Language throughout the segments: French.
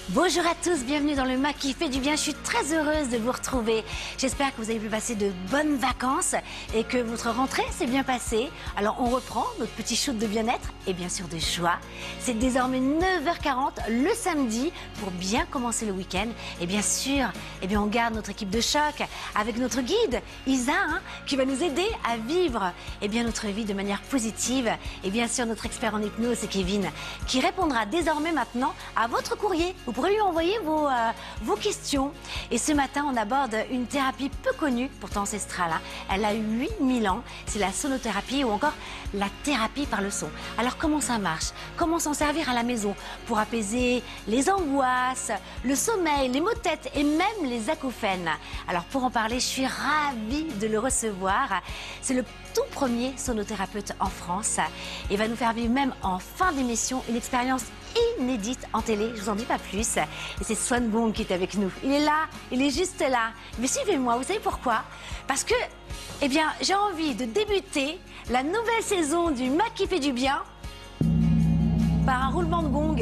Bonjour à tous, bienvenue dans le MAC qui fait du bien. Je suis très heureuse de vous retrouver. J'espère que vous avez pu passer de bonnes vacances et que votre rentrée s'est bien passée. Alors on reprend notre petit shoot de bien-être et bien sûr de joie. C'est désormais 9h40 le samedi pour bien commencer le week-end. Et bien sûr, on garde notre équipe de choc avec notre guide Isa qui va nous aider à vivre notre vie de manière positive. Et bien sûr notre expert en hypnose c'est Kevin qui répondra désormais maintenant à votre courrier. Vous pourrez lui envoyer vos questions. Et ce matin, on aborde une thérapie peu connue, pourtant ancestrale. Elle a 8000 ans. C'est la sonothérapie ou encore la thérapie par le son. Alors, comment ça marche? Comment s'en servir à la maison pour apaiser les angoisses, le sommeil, les maux de tête et même les acouphènes? Alors, pour en parler, je suis ravie de le recevoir. C'est le tout premier sonothérapeute en France. Il va nous faire vivre même en fin d'émission une expérience inédite en télé, je vous en dis pas plus. Et c'est Swan Gong qui est avec nous. Il est là, il est juste là. Mais suivez-moi, vous savez pourquoi? Parce que, j'ai envie de débuter la nouvelle saison du MAC qui fait du bien par un roulement de gong.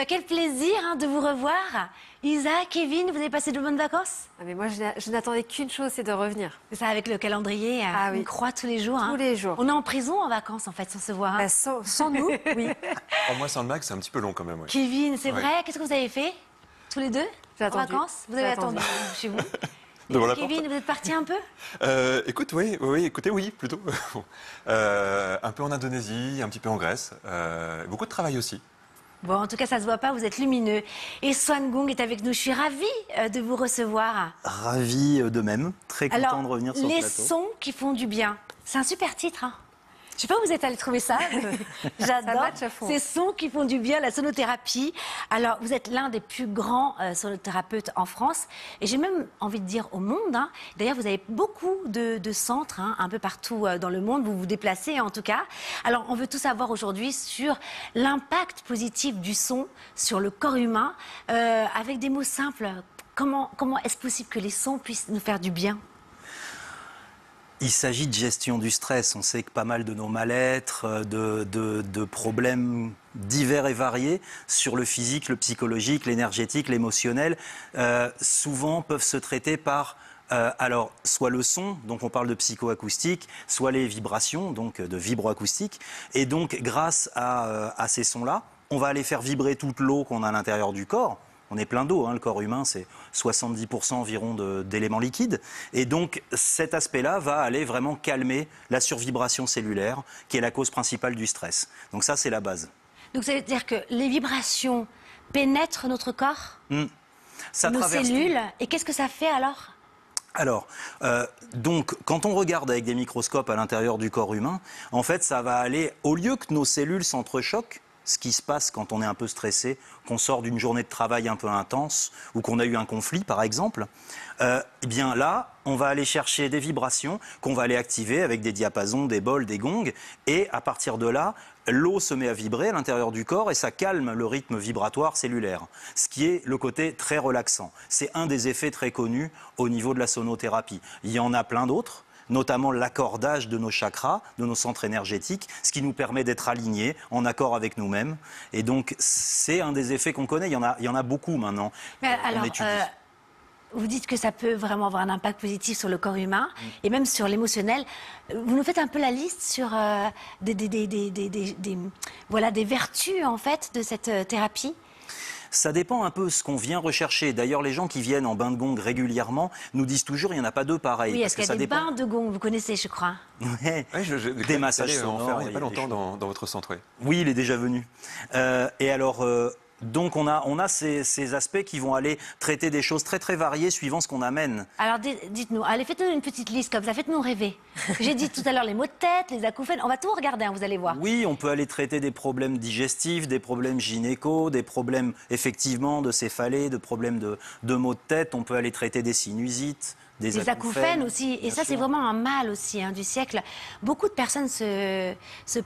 Quel plaisir de vous revoir. Isa, Kevin, vous avez passé de bonnes vacances? Mais moi, je n'attendais qu'une chose, c'est de revenir. C'est ça, avec le calendrier, on croit tous les jours. Tous les jours. On est en prison en vacances, en fait, sans se voir. Sans nous, oui. Oh, moi, sans le Mac, c'est un petit peu long quand même. Ouais. Kevin, c'est vrai? Qu'est-ce que vous avez fait? Tous les deux? J'ai en attendu. vacances? Vous avez attendu chez vous? Kevin, vous êtes parti un peu? Écoute, oui, plutôt. Un peu en Indonésie, un petit peu en Grèce. Beaucoup de travail aussi. Bon, en tout cas, ça se voit pas, vous êtes lumineux. Et Swan Gong est avec nous. Je suis ravie de vous recevoir. Ravi de même. Très content de revenir sur le plateau. Les sons qui font du bien. C'est un super titre. Je sais pas où vous êtes allé trouver ça. J'adore ces sons qui font du bien, la sonothérapie. Alors, vous êtes l'un des plus grands sonothérapeutes en France. Et j'ai même envie de dire au monde. D'ailleurs, vous avez beaucoup de centres un peu partout dans le monde. Vous vous déplacez en tout cas. Alors, on veut tout savoir aujourd'hui sur l'impact positif du son sur le corps humain. Avec des mots simples, comment est-ce possible que les sons puissent nous faire du bien ? Il s'agit de gestion du stress. On sait que pas mal de nos mal-être, de problèmes divers et variés sur le physique, le psychologique, l'énergétique, l'émotionnel, souvent peuvent se traiter par alors, soit le son, donc on parle de psychoacoustique, soit les vibrations, donc de vibroacoustique. Et donc, grâce à ces sons-là, on va aller faire vibrer toute l'eau qu'on a à l'intérieur du corps. On est plein d'eau, le corps humain, c'est 70% environ d'éléments liquides. Et donc, cet aspect-là va aller vraiment calmer la survibration cellulaire, qui est la cause principale du stress. Donc ça, c'est la base. Donc ça veut dire que les vibrations pénètrent notre corps, nos cellules, et qu'est-ce que ça fait alors, donc, quand on regarde avec des microscopes à l'intérieur du corps humain, en fait, ça va aller, au lieu que nos cellules s'entrechoquent, ce qui se passe quand on est un peu stressé, qu'on sort d'une journée de travail un peu intense ou qu'on a eu un conflit par exemple, là, on va aller chercher des vibrations qu'on va aller activer avec des diapasons, des bols, des gongs et à partir de là, l'eau se met à vibrer à l'intérieur du corps et ça calme le rythme vibratoire cellulaire, ce qui est le côté très relaxant. C'est un des effets très connus au niveau de la sonothérapie. Il y en a plein d'autres, notamment l'accordage de nos chakras, de nos centres énergétiques, ce qui nous permet d'être alignés, en accord avec nous-mêmes. Et donc, c'est un des effets qu'on connaît. Il y en a beaucoup maintenant. Vous dites que ça peut vraiment avoir un impact positif sur le corps humain et même sur l'émotionnel. Vous nous faites un peu la liste sur des vertus, en fait, de cette thérapie ? Ça dépend un peu de ce qu'on vient rechercher. D'ailleurs, les gens qui viennent en bain de gong régulièrement nous disent toujours qu'il n'y en a pas deux pareils. Oui, est-ce qu'il y a des bains de gong, vous connaissez, je crois. Ouais, des massages sonores. Il n'y a pas longtemps dans votre centre. Oui, il est déjà venu. Et alors... donc on a ces aspects qui vont aller traiter des choses très très variées suivant ce qu'on amène. Alors dites-nous, allez faites-nous une petite liste comme ça, faites-nous rêver. J'ai dit tout à l'heure les maux de tête, les acouphènes, on va tout regarder, vous allez voir. Oui, on peut aller traiter des problèmes digestifs, des problèmes gynéco, des problèmes effectivement de céphalée, de problèmes de maux de tête, on peut aller traiter des sinusites. Des acouphènes aussi, et ça c'est vraiment un mal aussi du siècle. Beaucoup de personnes se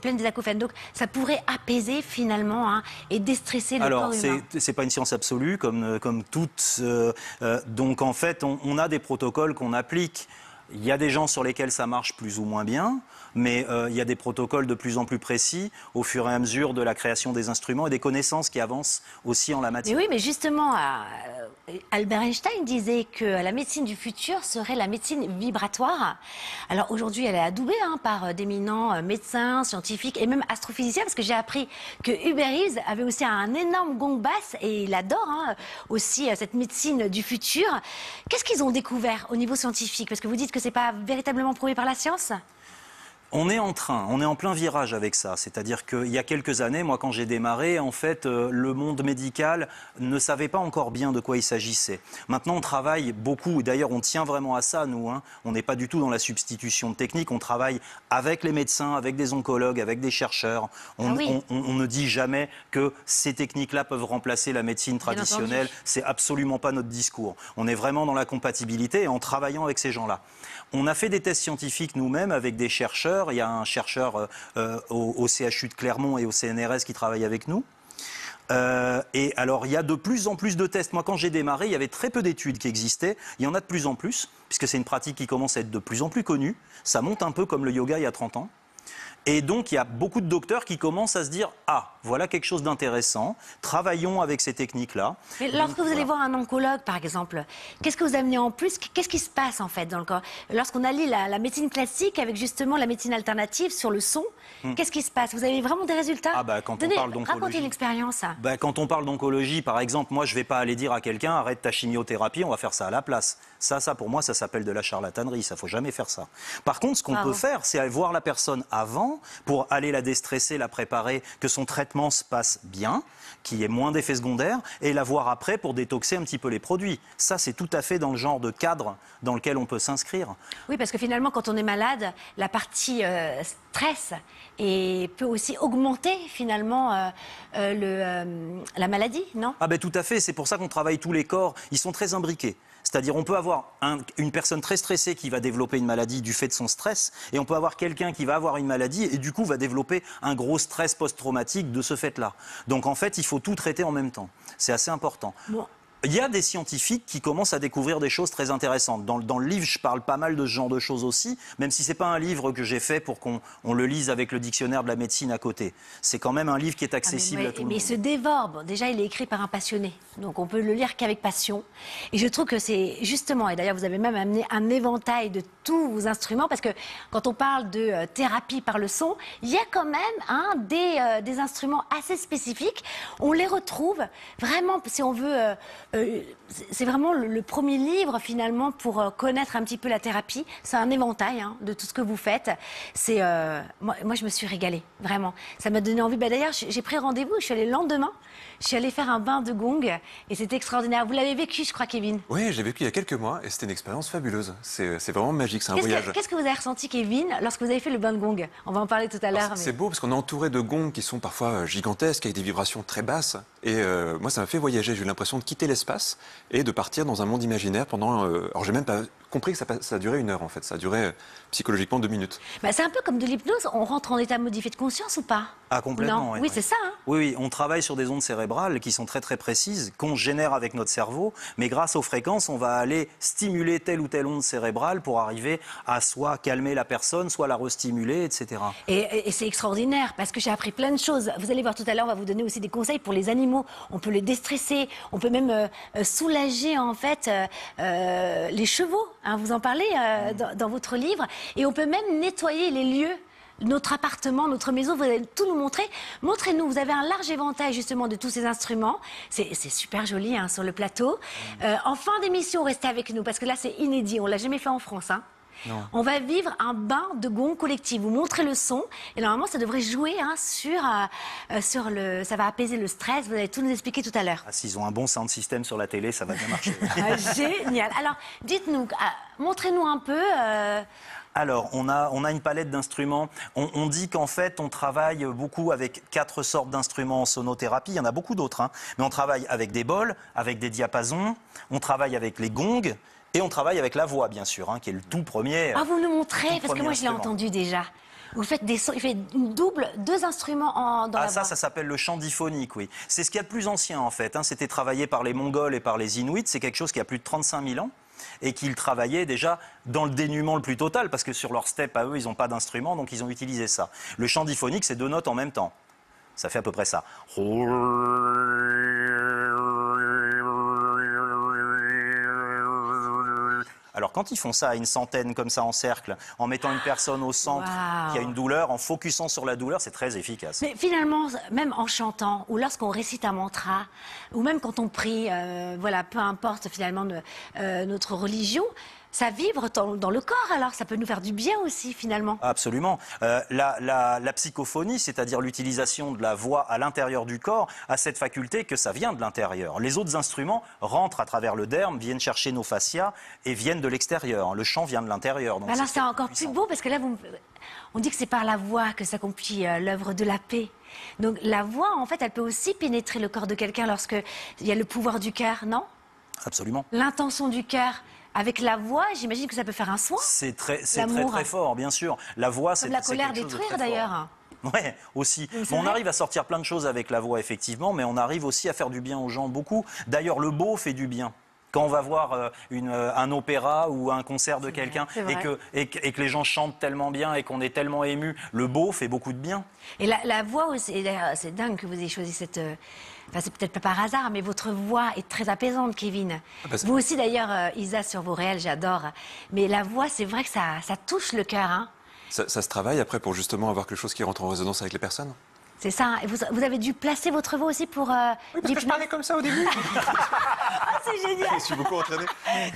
plaignent des acouphènes, donc ça pourrait apaiser finalement et déstresser le corps humain. Alors c'est pas une science absolue comme toutes, donc en fait on a des protocoles qu'on applique. Il y a des gens sur lesquels ça marche plus ou moins bien, mais il y a des protocoles de plus en plus précis au fur et à mesure de la création des instruments et des connaissances qui avancent aussi en la Mais matière. oui, mais justement, Albert Einstein disait que la médecine du futur serait la médecine vibratoire. Alors aujourd'hui, elle est adoubée par d'éminents médecins, scientifiques et même astrophysiciens, parce que j'ai appris que Hubert Reeves avait aussi un énorme gong basse et il adore aussi cette médecine du futur. Qu'est-ce qu'ils ont découvert au niveau scientifique? Parce que vous dites que c'est pas véritablement prouvé par la science. On est en plein virage avec ça. C'est-à-dire qu'il y a quelques années, moi quand j'ai démarré, en fait, le monde médical ne savait pas encore bien de quoi il s'agissait. Maintenant, on travaille beaucoup, et d'ailleurs on tient vraiment à ça, nous. On n'est pas du tout dans la substitution de technique, on travaille avec les médecins, avec des oncologues, avec des chercheurs. On ne dit jamais que ces techniques-là peuvent remplacer la médecine traditionnelle. C'est absolument pas notre discours. On est vraiment dans la compatibilité et en travaillant avec ces gens-là. On a fait des tests scientifiques nous-mêmes avec des chercheurs. Il y a un chercheur au CHU de Clermont et au CNRS qui travaille avec nous. Et alors, il y a de plus en plus de tests. Moi, quand j'ai démarré, il y avait très peu d'études qui existaient. Il y en a de plus en plus, puisque c'est une pratique qui commence à être de plus en plus connue. Ça monte un peu comme le yoga il y a 30 ans. Et donc, il y a beaucoup de docteurs qui commencent à se dire « Ah, voilà quelque chose d'intéressant, travaillons avec ces techniques-là. » Mais lorsque vous allez voir un oncologue, par exemple, qu'est-ce que vous amenez en plus? Qu'est-ce qui se passe, en fait, dans le corps? Lorsqu'on allie la médecine classique avec, justement, la médecine alternative sur le son, qu'est-ce qui se passe? Vous avez vraiment des résultats? Quand on parle d'oncologie. Racontez une expérience. Quand on parle d'oncologie, par exemple, moi, je ne vais pas aller dire à quelqu'un « Arrête ta chimiothérapie, on va faire ça à la place. » Ça, pour moi, ça s'appelle de la charlatanerie. Ça, faut jamais faire ça. Par contre, ce qu'on peut faire, c'est aller voir la personne avant pour aller la déstresser, la préparer, que son traitement se passe bien, qu'il y ait moins d'effets secondaires, et la voir après pour détoxer un petit peu les produits. Ça, c'est tout à fait dans le genre de cadre dans lequel on peut s'inscrire. Oui, parce que finalement, quand on est malade, la partie stress peut aussi augmenter finalement la maladie, non? Tout à fait. C'est pour ça qu'on travaille tous les corps. Ils sont très imbriqués. C'est-à-dire on peut avoir une personne très stressée qui va développer une maladie du fait de son stress, et on peut avoir quelqu'un qui va avoir une maladie et du coup va développer un gros stress post-traumatique de ce fait-là. Donc en fait, il faut tout traiter en même temps. C'est assez important. Bon. Il y a des scientifiques qui commencent à découvrir des choses très intéressantes. Dans le livre, je parle pas mal de ce genre de choses aussi, même si c'est pas un livre que j'ai fait pour qu'on le lise avec le dictionnaire de la médecine à côté. C'est quand même un livre qui est accessible à tout le monde. Mais il se dévore. Bon, déjà, il est écrit par un passionné, donc on peut le lire qu'avec passion. Et je trouve que c'est justement, et d'ailleurs vous avez même amené un éventail de tous vos instruments, parce que quand on parle de thérapie par le son, il y a quand même des instruments assez spécifiques. On les retrouve vraiment, si on veut... c'est vraiment le premier livre finalement pour connaître un petit peu la thérapie. C'est un éventail de tout ce que vous faites. Moi, je me suis régalée, vraiment. Ça m'a donné envie. D'ailleurs, j'ai pris rendez-vous. Je suis allée le lendemain. Je suis allée faire un bain de gong et c'était extraordinaire. Vous l'avez vécu, je crois, Kevin? Oui, j'ai vécu il y a quelques mois et c'était une expérience fabuleuse. C'est vraiment magique, c'est un voyage. Qu'est-ce que vous avez ressenti, Kevin, lorsque vous avez fait le bain de gong? On va en parler tout à l'heure. C'est beau parce qu'on est entouré de gongs qui sont parfois gigantesques, avec des vibrations très basses. Et moi, ça m'a fait voyager. J'ai eu l'impression de quitter l'espace et de partir dans un monde imaginaire pendant... alors, j'ai même pas compris que ça durait 1 heure, en fait. Ça durait psychologiquement 2 minutes. C'est un peu comme de l'hypnose. On rentre en état modifié de conscience ou pas? Ah, complètement. Oui, c'est ça. Oui, on travaille sur des ondes cérébrales qui sont très très précises, qu'on génère avec notre cerveau, mais grâce aux fréquences, on va aller stimuler telle ou telle onde cérébrale pour arriver à soit calmer la personne, soit la restimuler, etc. Et c'est extraordinaire parce que j'ai appris plein de choses. Vous allez voir tout à l'heure, on va vous donner aussi des conseils pour les animaux. On peut les déstresser, on peut même soulager en fait les chevaux. Vous en parlez dans votre livre. Et on peut même nettoyer les lieux. Notre appartement, notre maison, vous allez tout nous montrer. Montrez-nous, vous avez un large éventail justement de tous ces instruments. C'est super joli sur le plateau. En fin d'émission, restez avec nous parce que là c'est inédit, on l'a jamais fait en France. Non. On va vivre un bain de gong collectif. Vous montrez le son et normalement ça devrait jouer sur le... Ça va apaiser le stress, vous allez tout nous expliquer tout à l'heure. S'ils ont un bon sound system sur la télé, ça va bien marcher. Génial. Alors dites-nous, montrez-nous un peu... Alors, on a une palette d'instruments. On dit qu'en fait, on travaille beaucoup avec 4 sortes d'instruments en sonothérapie. Il y en a beaucoup d'autres, mais on travaille avec des bols, avec des diapasons, on travaille avec les gongs et on travaille avec la voix, bien sûr, qui est le tout premier. Vous nous montrez, parce que moi, je l'ai entendu déjà. Vous faites des sons, il fait deux instruments dans la voix. Ça s'appelle le chant diphonique, oui. C'est ce qu'il y a de plus ancien, en fait. C'était travaillé par les Mongols et par les Inuits. C'est quelque chose qui a plus de 35 000 ans. et qu'ils travaillaient déjà dans le dénuement le plus total, parce que sur leur step à eux, ils n'ont pas d'instrument, donc ils ont utilisé ça. Le chant diphonique, c'est 2 notes en même temps. Ça fait à peu près ça. Alors quand ils font ça à une centaine comme ça en cercle, en mettant une personne au centre qui a une douleur, en focusant sur la douleur, c'est très efficace. Mais finalement, même en chantant, ou lorsqu'on récite un mantra, ou même quand on prie, voilà, peu importe finalement notre religion, ça vibre dans le corps, alors ça peut nous faire du bien aussi finalement. Absolument. La psychophonie, c'est-à-dire l'utilisation de la voix à l'intérieur du corps, a cette faculté que ça vient de l'intérieur. Les autres instruments rentrent à travers le derme, viennent chercher nos fascias et viennent de l'extérieur. Le chant vient de l'intérieur. Donc Alors c'est encore plus beau parce que là, on dit que c'est par la voix que s'accomplit l'œuvre de la paix. Donc la voix, en fait, elle peut aussi pénétrer le corps de quelqu'un lorsqu'il y a le pouvoir du cœur, non? Absolument. L'intention du cœur. Avec la voix, j'imagine que ça peut faire un soin. C'est très fort, bien sûr. La voix, c'est la colère détruire d'ailleurs. Oui, aussi. Bon, on arrive à sortir plein de choses avec la voix, effectivement, mais on arrive aussi à faire du bien aux gens, beaucoup. D'ailleurs, le beau fait du bien. Quand on va voir un opéra ou un concert de quelqu'un et que les gens chantent tellement bien et qu'on est tellement ému, le beau fait beaucoup de bien. Et la voix aussi, c'est dingue que vous ayez choisi cette... Enfin, c'est peut-être pas par hasard, mais votre voix est très apaisante, Kevin. Vous aussi, d'ailleurs, Isa, sur vos réels, j'adore. Mais la voix, c'est vrai que ça touche le cœur. Hein. Ça se travaille après pour justement avoir quelque chose qui rentre en résonance avec les personnes. C'est ça. Et vous avez dû placer votre voix aussi pour... Oui, parce que je parlais comme ça au début. Ah, c'est génial. Je me suis beaucoup entraîné.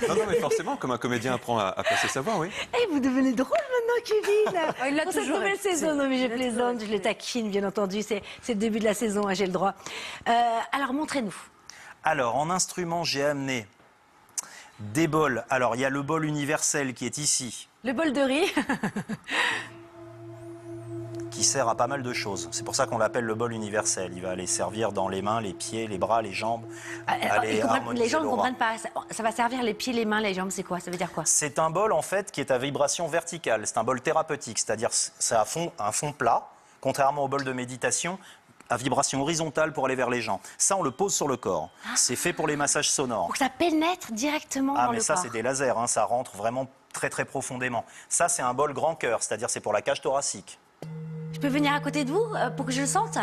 Non, mais forcément, comme un comédien apprend à placer sa voix, oui. Et vous devenez drôle maintenant, Kevin. Il l'a Pour cette toujours nouvelle été. saison, non mais je plaisante, je le taquine, bien entendu. C'est le début de la saison, hein, j'ai le droit. Alors, montrez-nous. Alors, en instrument, j'ai amené des bols. Alors, il y a le bol universel qui est ici, Le bol de riz. qui sert à pas mal de choses. C'est pour ça qu'on l'appelle le bol universel. Il va aller servir dans les mains, les pieds, les bras, les jambes. Les gens ne comprennent pas. Ça va servir les pieds, les mains, les jambes, c'est quoi? Ça veut dire quoi? C'est un bol, en fait, qui est à vibration verticale. C'est un bol thérapeutique, c'est-à-dire c'est un fond plat, contrairement au bol de méditation, à vibration horizontale pour aller vers les gens. Ça, on le pose sur le corps. C'est fait pour les massages sonores. Pour que ça pénètre directement dans Mais le ça, corps. c'est des lasers, hein, ça rentre vraiment très très profondément. Ça, c'est un bol grand cœur, c'est-à-dire c'est pour la cage thoracique. Je peux venir à côté de vous pour que je le sente?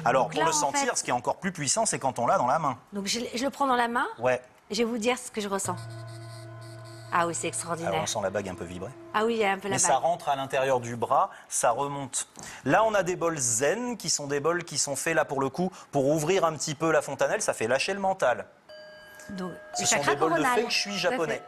Alors, Donc pour là, le en sentir, fait- ce qui est encore plus puissant, c'est quand on l'a dans la main. Donc je le prends dans la main Ouais. et je vais vous dire ce que je ressens. Ah oui, c'est extraordinaire. Alors, on sent la bague un peu vibrer. Ah oui, il y a un peu la Mais ça balle. rentre à l'intérieur du bras, ça remonte. Là, on a des bols zen, qui sont des bols qui sont faits, là, pour le coup, pour ouvrir un petit peu la fontanelle, ça fait lâcher le mental. Donc, Ce le sont chakra des bols de coronal. feng shui japonais.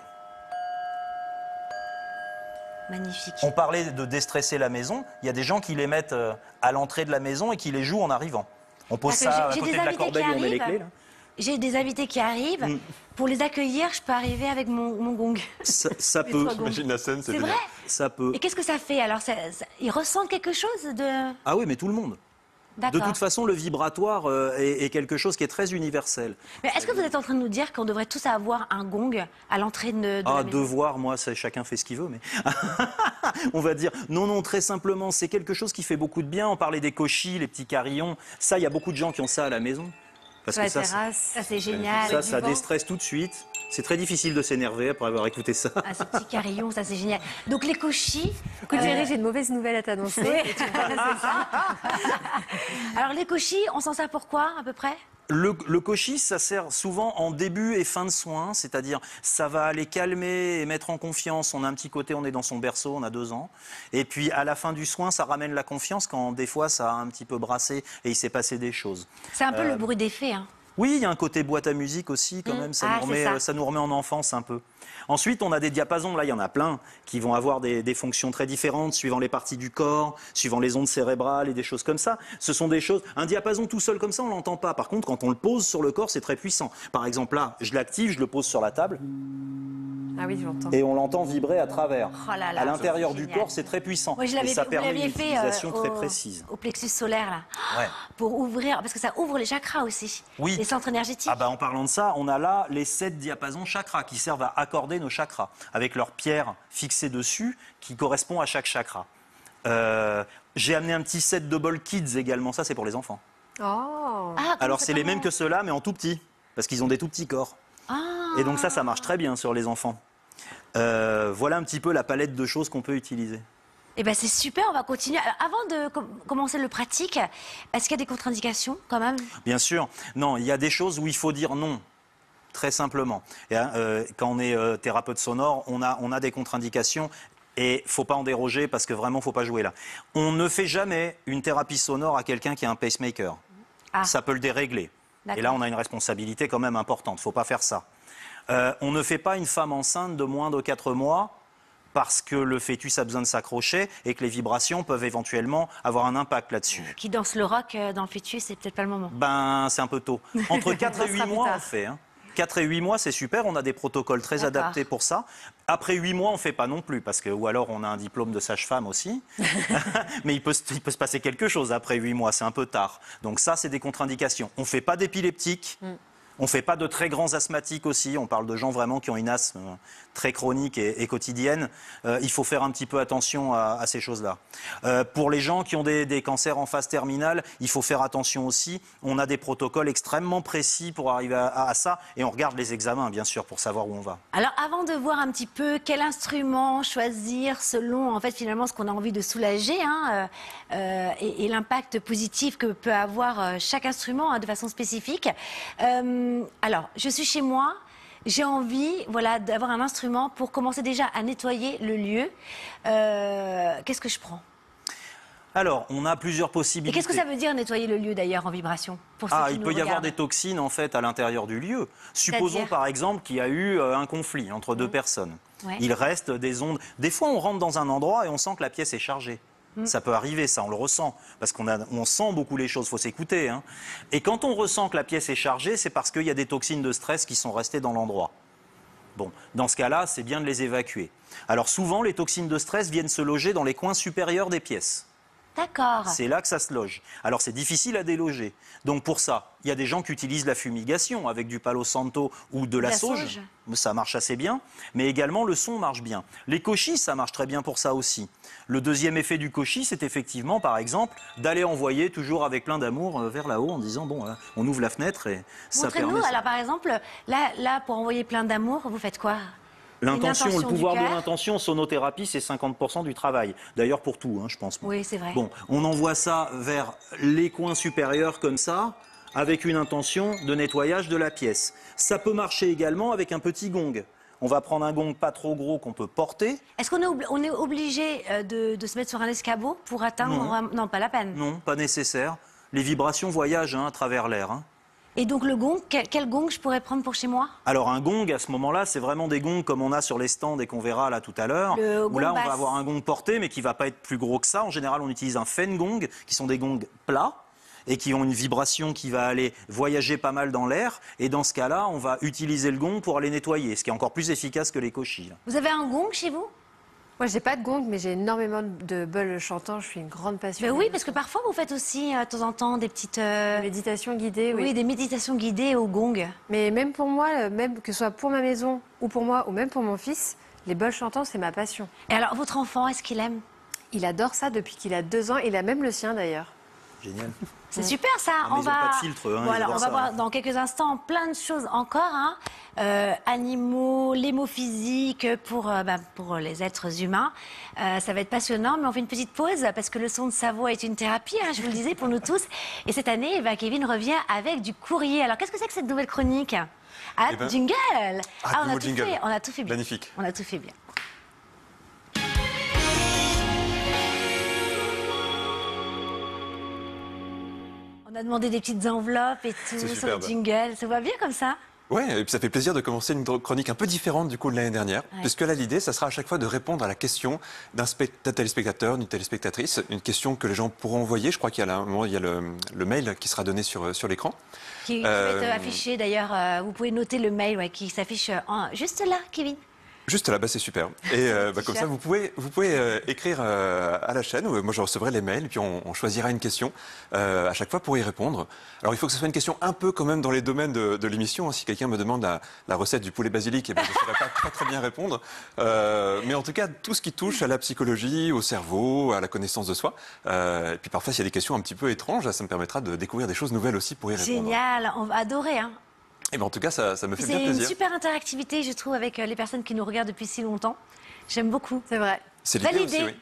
Magnifique. On parlait de déstresser la maison, il y a des gens qui les mettent à l'entrée de la maison et qui les jouent en arrivant. On pose Parce que ça à j'ai côté des de la invités corbeille qui où on met les arrivent. clés, là. J'ai des invités qui arrivent. Pour les accueillir, je peux arriver avec mon gong. Ça Les peut. trois gongs. Imagine la scène, C'est c'est vrai? génial. Ça peut. Et qu'est-ce que ça fait alors? Ils ressentent quelque chose de... Ah oui, mais tout le monde. De D'accord. toute façon, le vibratoire est quelque chose qui est très universel. Mais est-ce que vous êtes en train de nous dire qu'on devrait tous avoir un gong à l'entrée de la maison? Devoir, moi, chacun fait ce qu'il veut, mais on va dire non, très simplement, c'est quelque chose qui fait beaucoup de bien. On parlait des cochis, les petits carillons. Ça, il y a beaucoup de gens qui ont ça à la maison. Parce Sur la que ça, terrasse. Ça, c'est génial. ça, avec du ça vent. déstresse tout de suite. C'est très difficile de s'énerver après avoir écouté ça. Ah, ce petit carillon, ça, c'est génial. Donc, les cochis... Écoute, Thierry, j'ai une mauvaise nouvelle à t'annoncer. Oui. Alors, les cochis, on s'en sert pour quoi, à peu près? Le koshi, ça sert souvent en début et fin de soins, c'est-à-dire ça va aller calmer et mettre en confiance. On a un petit côté, on est dans son berceau, on a 2 ans. Et puis à la fin du soin, ça ramène la confiance quand des fois ça a un petit peu brassé et il s'est passé des choses. C'est un peu le bruit des fées, hein. Oui, il y a un côté boîte à musique aussi quand même, Ah, c'est ça. ça nous remet en enfance un peu. Ensuite, on a des diapasons, là il y en a plein, qui vont avoir des fonctions très différentes suivant les parties du corps, suivant les ondes cérébrales et des choses comme ça. Ce sont des choses, un diapason tout seul comme ça, on l'entend pas. Par contre, quand on le pose sur le corps, c'est très puissant. Par exemple là, je l'active, je le pose sur la table Ah oui, j'entends. et on l'entend vibrer à travers. Oh là là, À l'intérieur c'est du génial. corps, c'est très puissant. Moi, je et l'avais ça vous permet une l'aviez fait utilisation très précise. au plexus solaire, là. Ouais. Pour ouvrir, parce que ça ouvre les chakras aussi. Oui. Les centres énergétiques. Ah bah en parlant de ça, on a là les 7 diapasons chakras qui servent à accorder nos chakras, avec leur pierre fixée dessus qui correspond à chaque chakra. J'ai amené un petit set de bol kids également, ça c'est pour les enfants. Oh. Ah, comment Alors ça c'est les mêmes commence que ceux-là mais en tout petit, parce qu'ils ont des tout petits corps. Ah. Et donc ça marche très bien sur les enfants. Voilà un petit peu la palette de choses qu'on peut utiliser. Eh ben c'est super, on va continuer. Alors, avant de commencer le pratique, est-ce qu'il y a des contre-indications quand même? Bien sûr. Non, il y a des choses où il faut dire non. Très simplement. Et, quand on est thérapeute sonore, on a des contre-indications et il ne faut pas en déroger parce que vraiment, il ne faut pas jouer là. On ne fait jamais une thérapie sonore à quelqu'un qui a un pacemaker. Ah. Ça peut le dérégler. Et là, on a une responsabilité quand même importante. Il ne faut pas faire ça. On ne fait pas une femme enceinte de moins de 4 mois parce que le fœtus a besoin de s'accrocher et que les vibrations peuvent éventuellement avoir un impact là-dessus. Qui danse le rock dans le fœtus, c'est peut-être pas le moment. Ben, c'est un peu tôt. Entre 4 et 8 sera plus mois, tard. on fait. 4 et 8 mois, c'est super. On a des protocoles très D'accord. adaptés pour ça. Après 8 mois, on ne fait pas non plus. Parce que, ou alors, on a un diplôme de sage-femme aussi. Mais il peut se passer quelque chose après 8 mois. C'est un peu tard. Donc ça, c'est des contre-indications. On ne fait pas d'épileptiques. On ne fait pas de très grands asthmatiques aussi. On parle de gens vraiment qui ont une asthme très chronique et quotidienne. Il faut faire un petit peu attention à ces choses-là. Pour les gens qui ont des cancers en phase terminale, il faut faire attention aussi. On a des protocoles extrêmement précis pour arriver à ça. Et on regarde les examens, bien sûr, pour savoir où on va. Alors, avant de voir un petit peu quel instrument choisir selon, en fait, finalement, ce qu'on a envie de soulager et l'impact positif que peut avoir chaque instrument de façon spécifique. Alors, je suis chez moi. J'ai envie, voilà, d'avoir un instrument pour commencer déjà à nettoyer le lieu. Qu'est-ce que je prends? Alors, on a plusieurs Et possibilités. qu'est-ce que ça veut dire nettoyer le lieu d'ailleurs en vibration pour ceux qui Il nous peut y avoir regardent? des toxines en fait à l'intérieur du lieu. Supposons C'est-à-dire par exemple qu'il y a eu un conflit entre deux personnes. Ouais. Il reste des ondes. Des fois, on rentre dans un endroit et on sent que la pièce est chargée. Ça peut arriver, ça, on le ressent. Parce on sent beaucoup les choses, il faut s'écouter. Et quand on ressent que la pièce est chargée, c'est parce qu'il y a des toxines de stress qui sont restées dans l'endroit. Bon, dans ce cas-là, c'est bien de les évacuer. Alors souvent, les toxines de stress viennent se loger dans les coins supérieurs des pièces. D'accord. C'est là que ça se loge. Alors c'est difficile à déloger. Donc pour ça, il y a des gens qui utilisent la fumigation avec du Palo Santo ou de la sauge. Ça marche assez bien. Mais également le son marche bien. Les koshis, ça marche très bien pour ça aussi. Le deuxième effet du koshi, c'est effectivement, par exemple, d'aller envoyer toujours avec plein d'amour vers là-haut en disant, bon, on ouvre la fenêtre et ça permet... Montrez-nous, alors par exemple, là, pour envoyer plein d'amour, vous faites quoi? L'intention, Une le intention pouvoir du de cœur. l'intention, sonothérapie, c'est 50% du travail. D'ailleurs pour tout, je pense. Oui, c'est vrai. Bon, on envoie ça vers les coins supérieurs comme ça, avec une intention de nettoyage de la pièce. Ça peut marcher également avec un petit gong. On va prendre un gong pas trop gros qu'on peut porter. Est-ce qu'on est obligé de se mettre sur un escabeau pour atteindre... Non, pas la peine. Non, pas nécessaire. Les vibrations voyagent à travers l'air. Et donc le gong, quel gong je pourrais prendre pour chez moi? Alors un gong, à ce moment-là, c'est vraiment des gongs comme on a sur les stands et qu'on verra là tout à l'heure. Le Où gong là, on basse. va avoir un gong porté, mais qui va pas être plus gros que ça. En général, on utilise un fen gong, qui sont des gongs plats et qui ont une vibration qui va aller voyager pas mal dans l'air. Et dans ce cas-là, on va utiliser le gong pour aller nettoyer, ce qui est encore plus efficace que les koshis. Vous avez un gong chez vous? Moi, j'ai pas de gong, mais j'ai énormément de bols chantants. Je suis une grande passionnée. Ben oui, parce que parfois vous faites aussi de temps en temps des petites... Méditation guidée, oui. Oui, des méditations guidées au gong. Mais même pour moi, même que ce soit pour ma maison ou pour moi ou même pour mon fils, les bols chantants, c'est ma passion. Et alors, votre enfant, est-ce qu'il aime? Il adore ça depuis qu'il a 2 ans. Il a même le sien d'ailleurs. Génial. C'est super ça. Ah, mais ils ont pas de filtre, ils Voilà, adorent on va ça, voir dans quelques instants plein de choses encore. Animaux, l'hémophysique pour les êtres humains. Ça va être passionnant, mais on fait une petite pause parce que le son de sa voix est une thérapie, je vous le disais, pour nous tous. Et cette année, Kevin revient avec du courrier. Alors, qu'est-ce que c'est que cette nouvelle chronique? Jingle. On nouveau jingle. on a tout fait bien. Magnifique. On a tout fait bien. On a demandé des petites enveloppes et tout C'est sur le superbe. jingle. Ça va bien comme ça? Ouais, et puis ça fait plaisir de commencer une chronique un peu différente du coup de l'année dernière, puisque là l'idée, ça sera à chaque fois de répondre à la question d'un téléspectateur, d'une téléspectatrice, une question que les gens pourront envoyer. Je crois qu'il y a là, un moment, il y a le mail qui sera donné sur l'écran. Qui va être affiché d'ailleurs. Vous pouvez noter le mail qui s'affiche juste là, Kevin. Juste là, c'est super. Et comme ça, vous pouvez écrire à la chaîne. Moi, je recevrai les mails, et puis on choisira une question à chaque fois pour y répondre. Alors, il faut que ce soit une question un peu quand même dans les domaines de l'émission. Si quelqu'un me demande la recette du poulet basilic, je ne saurais pas très bien répondre. Mais en tout cas, tout ce qui touche à la psychologie, au cerveau, à la connaissance de soi. Et puis parfois, s'il y a des questions un petit peu étranges, ça me permettra de découvrir des choses nouvelles aussi pour y répondre. Génial, on va adorer. Et ben, en tout cas, ça me fait bien C'est une plaisir. super interactivité, je trouve, avec les personnes qui nous regardent depuis si longtemps. J'aime beaucoup. C'est vrai. C'est l'idée Validé. aussi, oui.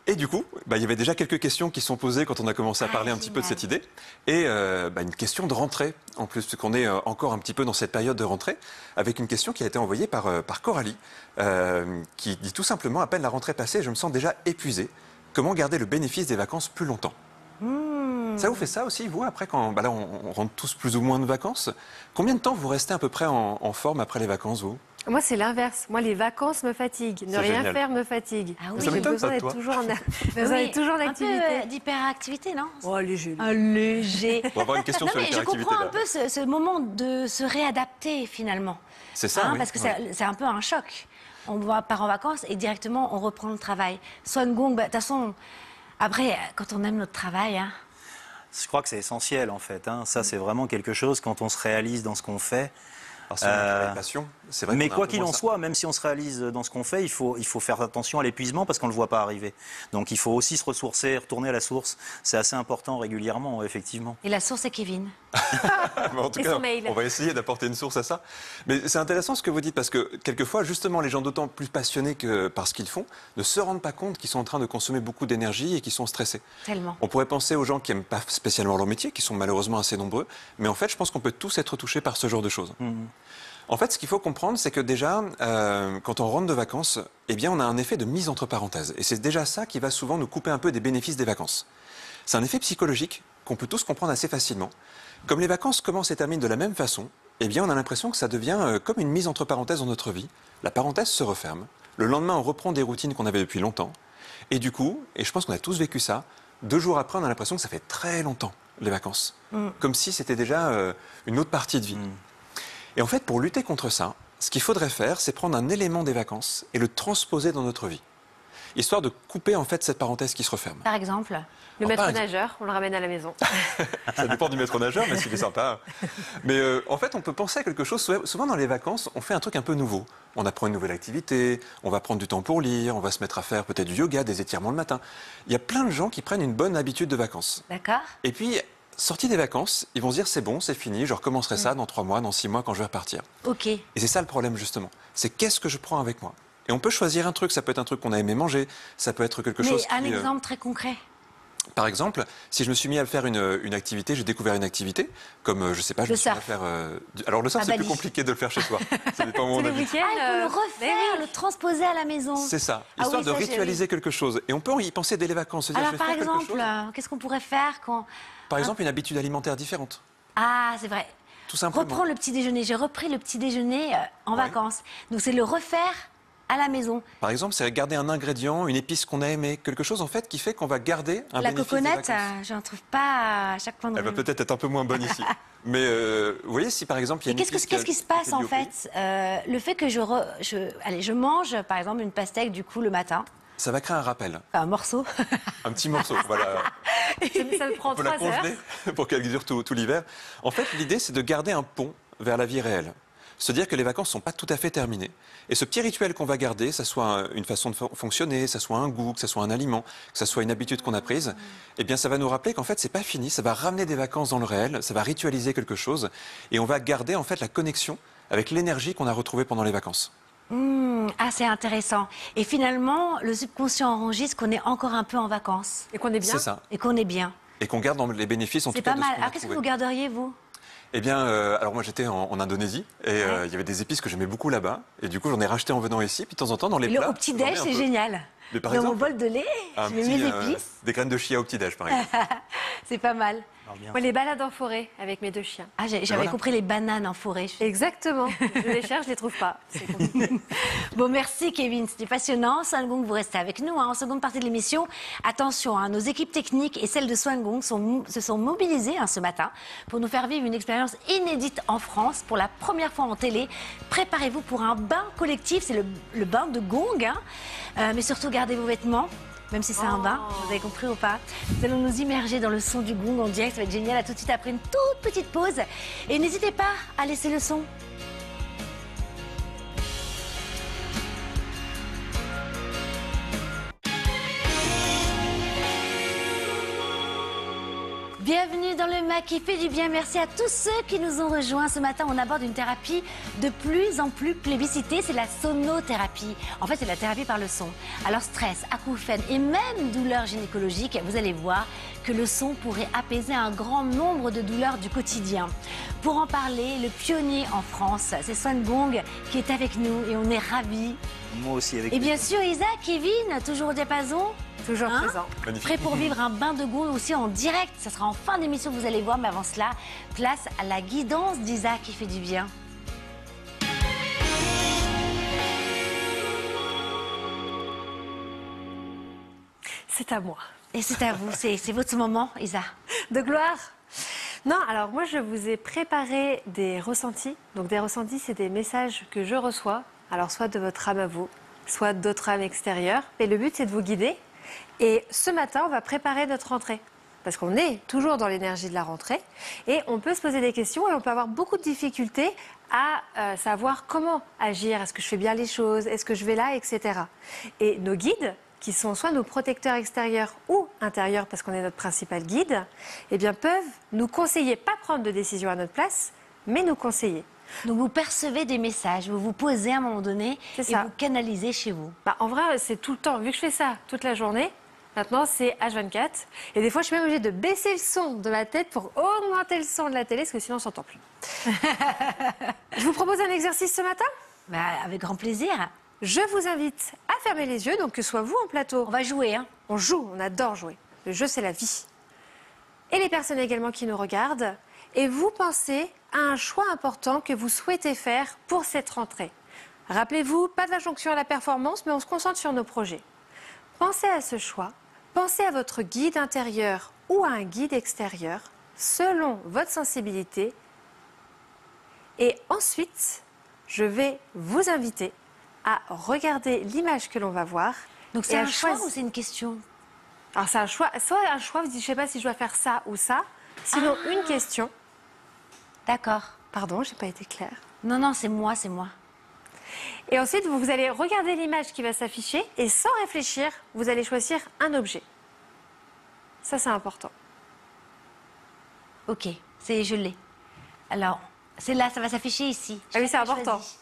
Et du coup, il y avait déjà quelques questions qui sont posées quand on a commencé à parler un petit peu de génial. cette idée. Et une question de rentrée, en plus, parce qu'on est encore un petit peu dans cette période de rentrée, avec une question qui a été envoyée par Coralie, qui dit tout simplement, à peine la rentrée passée, je me sens déjà épuisé. Comment garder le bénéfice des vacances plus longtemps? Ça vous fait ça aussi, vous, après, quand là, on rentre tous plus ou moins de vacances? Combien de temps vous restez à peu près en forme après les vacances, vous? Moi, c'est l'inverse. Moi, les vacances me fatiguent. Ne C'est rien génial. faire me fatigue. Ah oui. Ça J'ai m'étonne, besoin ça, de d'être toi. toujours en Un activité. peu d'hyperactivité, non? Oh, léger. Un léger. On va avoir une question Non, sur mais je l'hyperactivité, comprends un là. peu ce moment de se réadapter, finalement. C'est ça, oui. Parce que Ouais. c'est un peu un choc. On part en vacances et directement, on reprend le travail. Swan Gong, de toute façon, après, quand on aime notre travail... hein, Je crois que c'est essentiel en fait. Ça, c'est vraiment quelque chose quand on se réalise dans ce qu'on fait. Alors, si on a un travail passion, c'est vrai Mais qu'on a un quoi peu qu'il moins en ça. soit, même si on se réalise dans ce qu'on fait, il faut faire attention à l'épuisement parce qu'on ne le voit pas arriver. Donc il faut aussi se ressourcer, retourner à la source. C'est assez important régulièrement, effectivement. Et la source, c'est Kevin. Mais en tout Et cas, son mail. on va essayer d'apporter une source à ça. Mais c'est intéressant ce que vous dites parce que quelquefois, justement, les gens d'autant plus passionnés que par ce qu'ils font ne se rendent pas compte qu'ils sont en train de consommer beaucoup d'énergie et qu'ils sont stressés. Tellement. On pourrait penser aux gens qui n'aiment pas spécialement leur métier, qui sont malheureusement assez nombreux, mais en fait, je pense qu'on peut tous être touchés par ce genre de choses. En fait, ce qu'il faut comprendre, c'est que déjà, quand on rentre de vacances, eh bien, on a un effet de mise entre parenthèses. Et c'est déjà ça qui va souvent nous couper un peu des bénéfices des vacances. C'est un effet psychologique qu'on peut tous comprendre assez facilement. Comme les vacances commencent et terminent de la même façon, eh bien, on a l'impression que ça devient comme une mise entre parenthèses dans notre vie. La parenthèse se referme. Le lendemain, on reprend des routines qu'on avait depuis longtemps. Et du coup, et je pense qu'on a tous vécu ça, 2 jours après, on a l'impression que ça fait très longtemps, les vacances. Comme si c'était déjà une autre partie de vie. Et en fait, pour lutter contre ça, ce qu'il faudrait faire, c'est prendre un élément des vacances et le transposer dans notre vie. Histoire de couper en fait cette parenthèse qui se referme. Par exemple, Le Alors, maître par exemple- nageur, on le ramène à la maison. Ça dépend du maître nageur, mais s'il est sympa. Mais en fait, on peut penser à quelque chose. Souvent, dans les vacances, on fait un truc un peu nouveau. On apprend une nouvelle activité, on va prendre du temps pour lire, on va se mettre à faire peut-être du yoga, des étirements le matin. Il y a plein de gens qui prennent une bonne habitude de vacances. d'accord? Et puis, sortis des vacances, ils vont se dire c'est bon, c'est fini, je recommencerai ça dans 3 mois, dans 6 mois, quand je vais repartir. Ok. Et c'est ça le problème, justement. C'est qu'est-ce que je prends avec moi? Et on peut choisir un truc. Ça peut être un truc qu'on a aimé manger, ça peut être quelque Mais chose un qui... exemple très concret. Par exemple, si je me suis mis à faire une activité, j'ai découvert une activité, comme, je sais pas, je Le me suis mis à surf. faire... Alors le surf, À c'est plus Bali. compliqué de le faire chez soi. Ça dépend où C'est on le habite. week-end. Ah, il faut le refaire, le transposer à la maison. C'est ça, Ah histoire oui, de ça, j'ai- ritualiser quelque chose. Et on peut y penser dès les vacances, se dire, Alors, je vais par faire quelque exemple, chose. qu'est-ce qu'on pourrait faire quand... Par exemple, une habitude alimentaire différente, Ah, c'est vrai. tout simplement. Reprendre le petit déjeuner. J'ai repris le petit déjeuner en Ouais. vacances. Donc, c'est le refaire à la maison. Par exemple, c'est garder un ingrédient, une épice qu'on a aimé, quelque chose en fait qui fait qu'on va garder un La bénéfice des coconut, vacances. j'en trouve pas à chaque coin de Elle va rue. peut-être être un peu moins bonne ici. Mais vous voyez, si par exemple, il y a Et une qu'est-ce épice qui se passe qui est en liée au pays, fait Le fait que je mange par exemple une pastèque du coup le matin, ça va créer un rappel, enfin, un morceau. un petit morceau. Voilà. Ça me prend On peut la 3 heures. congeler pour qu'elle dure tout l'hiver. En fait, l'idée, c'est de garder un pont vers la vie réelle. Se dire que les vacances ne sont pas tout à fait terminées. Et ce petit rituel qu'on va garder, ça soit une façon de fonctionner, ça soit un goût, que ça soit un aliment, que ça soit une habitude qu'on a prise, eh bien, ça va nous rappeler qu'en fait, c'est pas fini. Ça va ramener des vacances dans le réel, ça va ritualiser quelque chose, et on va garder en fait la connexion avec l'énergie qu'on a retrouvée pendant les vacances. Ah, c'est intéressant. Et finalement, le subconscient enregistre qu'on est encore un peu en vacances Et qu'on est bien. C'est ça. et qu'on est bien. Et qu'on garde dans les bénéfices en C'est tout cas pas de ce mal. qu'on a Alors, qu'est-ce que trouvé. vous garderiez vous Eh bien, alors moi j'étais en Indonésie et il y avait des épices que j'aimais beaucoup là-bas et du coup j'en ai racheté en venant ici. Puis de temps en temps dans les Le plats. au petit j'en mets déj, un c'est peu. génial. Mais par Dans mon exemple, bol de lait, un je mets mes petit, épices. des graines de chia au petit déj par exemple. C'est pas mal. Alors bien. Moi, les balades en forêt avec mes 2 chiens. Ah, j'avais voilà. compris les bananes en forêt. Exactement. Je les cherche, je les trouve pas. C'est compliqué. Bon, merci Kevin, c'était passionnant. Swangong, vous restez avec nous en seconde partie de l'émission. Attention, nos équipes techniques et celles de Swangong se sont mobilisées ce matin pour nous faire vivre une expérience inédite en France pour la première fois en télé. Préparez-vous pour un bain collectif, c'est le bain de gong. Mais surtout, gardez vos vêtements. Même si c'est un bain, vous avez compris ou pas. Nous allons nous immerger dans le son du gong en direct, ça va être génial. À tout de suite après une toute petite pause. Et n'hésitez pas à laisser le son. Bienvenue dans le MAC qui fait du bien. Merci à tous ceux qui nous ont rejoints. Ce matin, on aborde une thérapie de plus en plus plébiscitée, c'est la sonothérapie. En fait, c'est la thérapie par le son. Alors stress, acouphènes et même douleurs gynécologiques, vous allez voir que le son pourrait apaiser un grand nombre de douleurs du quotidien. Pour en parler, le pionnier en France, c'est Swan Gong qui est avec nous et on est ravis. Moi aussi avec Et lui. bien sûr, Isa, Kevin, toujours au diapason. Toujours Hein présent. Magnifique. Prêt pour vivre un bain de gong aussi en direct. Ça sera en fin d'émission, vous allez voir. Mais avant cela, place à la guidance d'Isa qui fait du bien. C'est à moi. Et c'est à vous, c'est votre moment, Isa. De gloire. Non, alors moi je vous ai préparé des ressentis. Donc des ressentis, c'est des messages que je reçois. Alors soit de votre âme à vous, soit d'autres âmes extérieures. Et le but c'est de vous guider. Et ce matin, on va préparer notre rentrée. Parce qu'on est toujours dans l'énergie de la rentrée. Et on peut se poser des questions et on peut avoir beaucoup de difficultés à savoir comment agir. Est-ce que je fais bien les choses? Est-ce que je vais là? Etc. Et nos guides, qui sont soit nos protecteurs extérieurs ou intérieurs, parce qu'on est notre principal guide, eh bien, peuvent nous conseiller, pas prendre de décision à notre place, mais nous conseiller. Donc vous percevez des messages, vous vous posez à un moment donné C'est et ça. vous canalisez chez vous. Bah, en vrai, c'est tout le temps. Vu que je fais ça toute la journée, maintenant, c'est H24. Et des fois, je suis même obligée de baisser le son de ma tête pour augmenter le son de la télé, parce que sinon, on s'entend plus. Je vous propose un exercice ce matin. Bah, avec grand plaisir. Je vous invite à fermer les yeux, donc que ce soit vous en plateau. On va jouer, hein. On joue, on adore jouer. Le jeu, c'est la vie. Et les personnes également qui nous regardent. Et vous pensez à un choix important que vous souhaitez faire pour cette rentrée. Rappelez-vous, pas d'injonction à la performance, mais on se concentre sur nos projets. Pensez à ce choix. Pensez à votre guide intérieur ou à un guide extérieur, selon votre sensibilité. Et ensuite, je vais vous inviter à regarder l'image que l'on va voir. Donc et c'est à un choix choisir- ou c'est une question? Alors c'est un choix, soit un choix, vous dites je sais pas si je dois faire ça ou ça, sinon une question. D'accord. Pardon, j'ai pas été claire. Non, non, c'est moi, c'est moi. Et ensuite vous allez regarder l'image qui va s'afficher et sans réfléchir, vous allez choisir un objet. Ça c'est important. Ok, je l'ai. Alors, c'est là, ça va s'afficher ici. Ah oui, c'est Chacun important. choisit.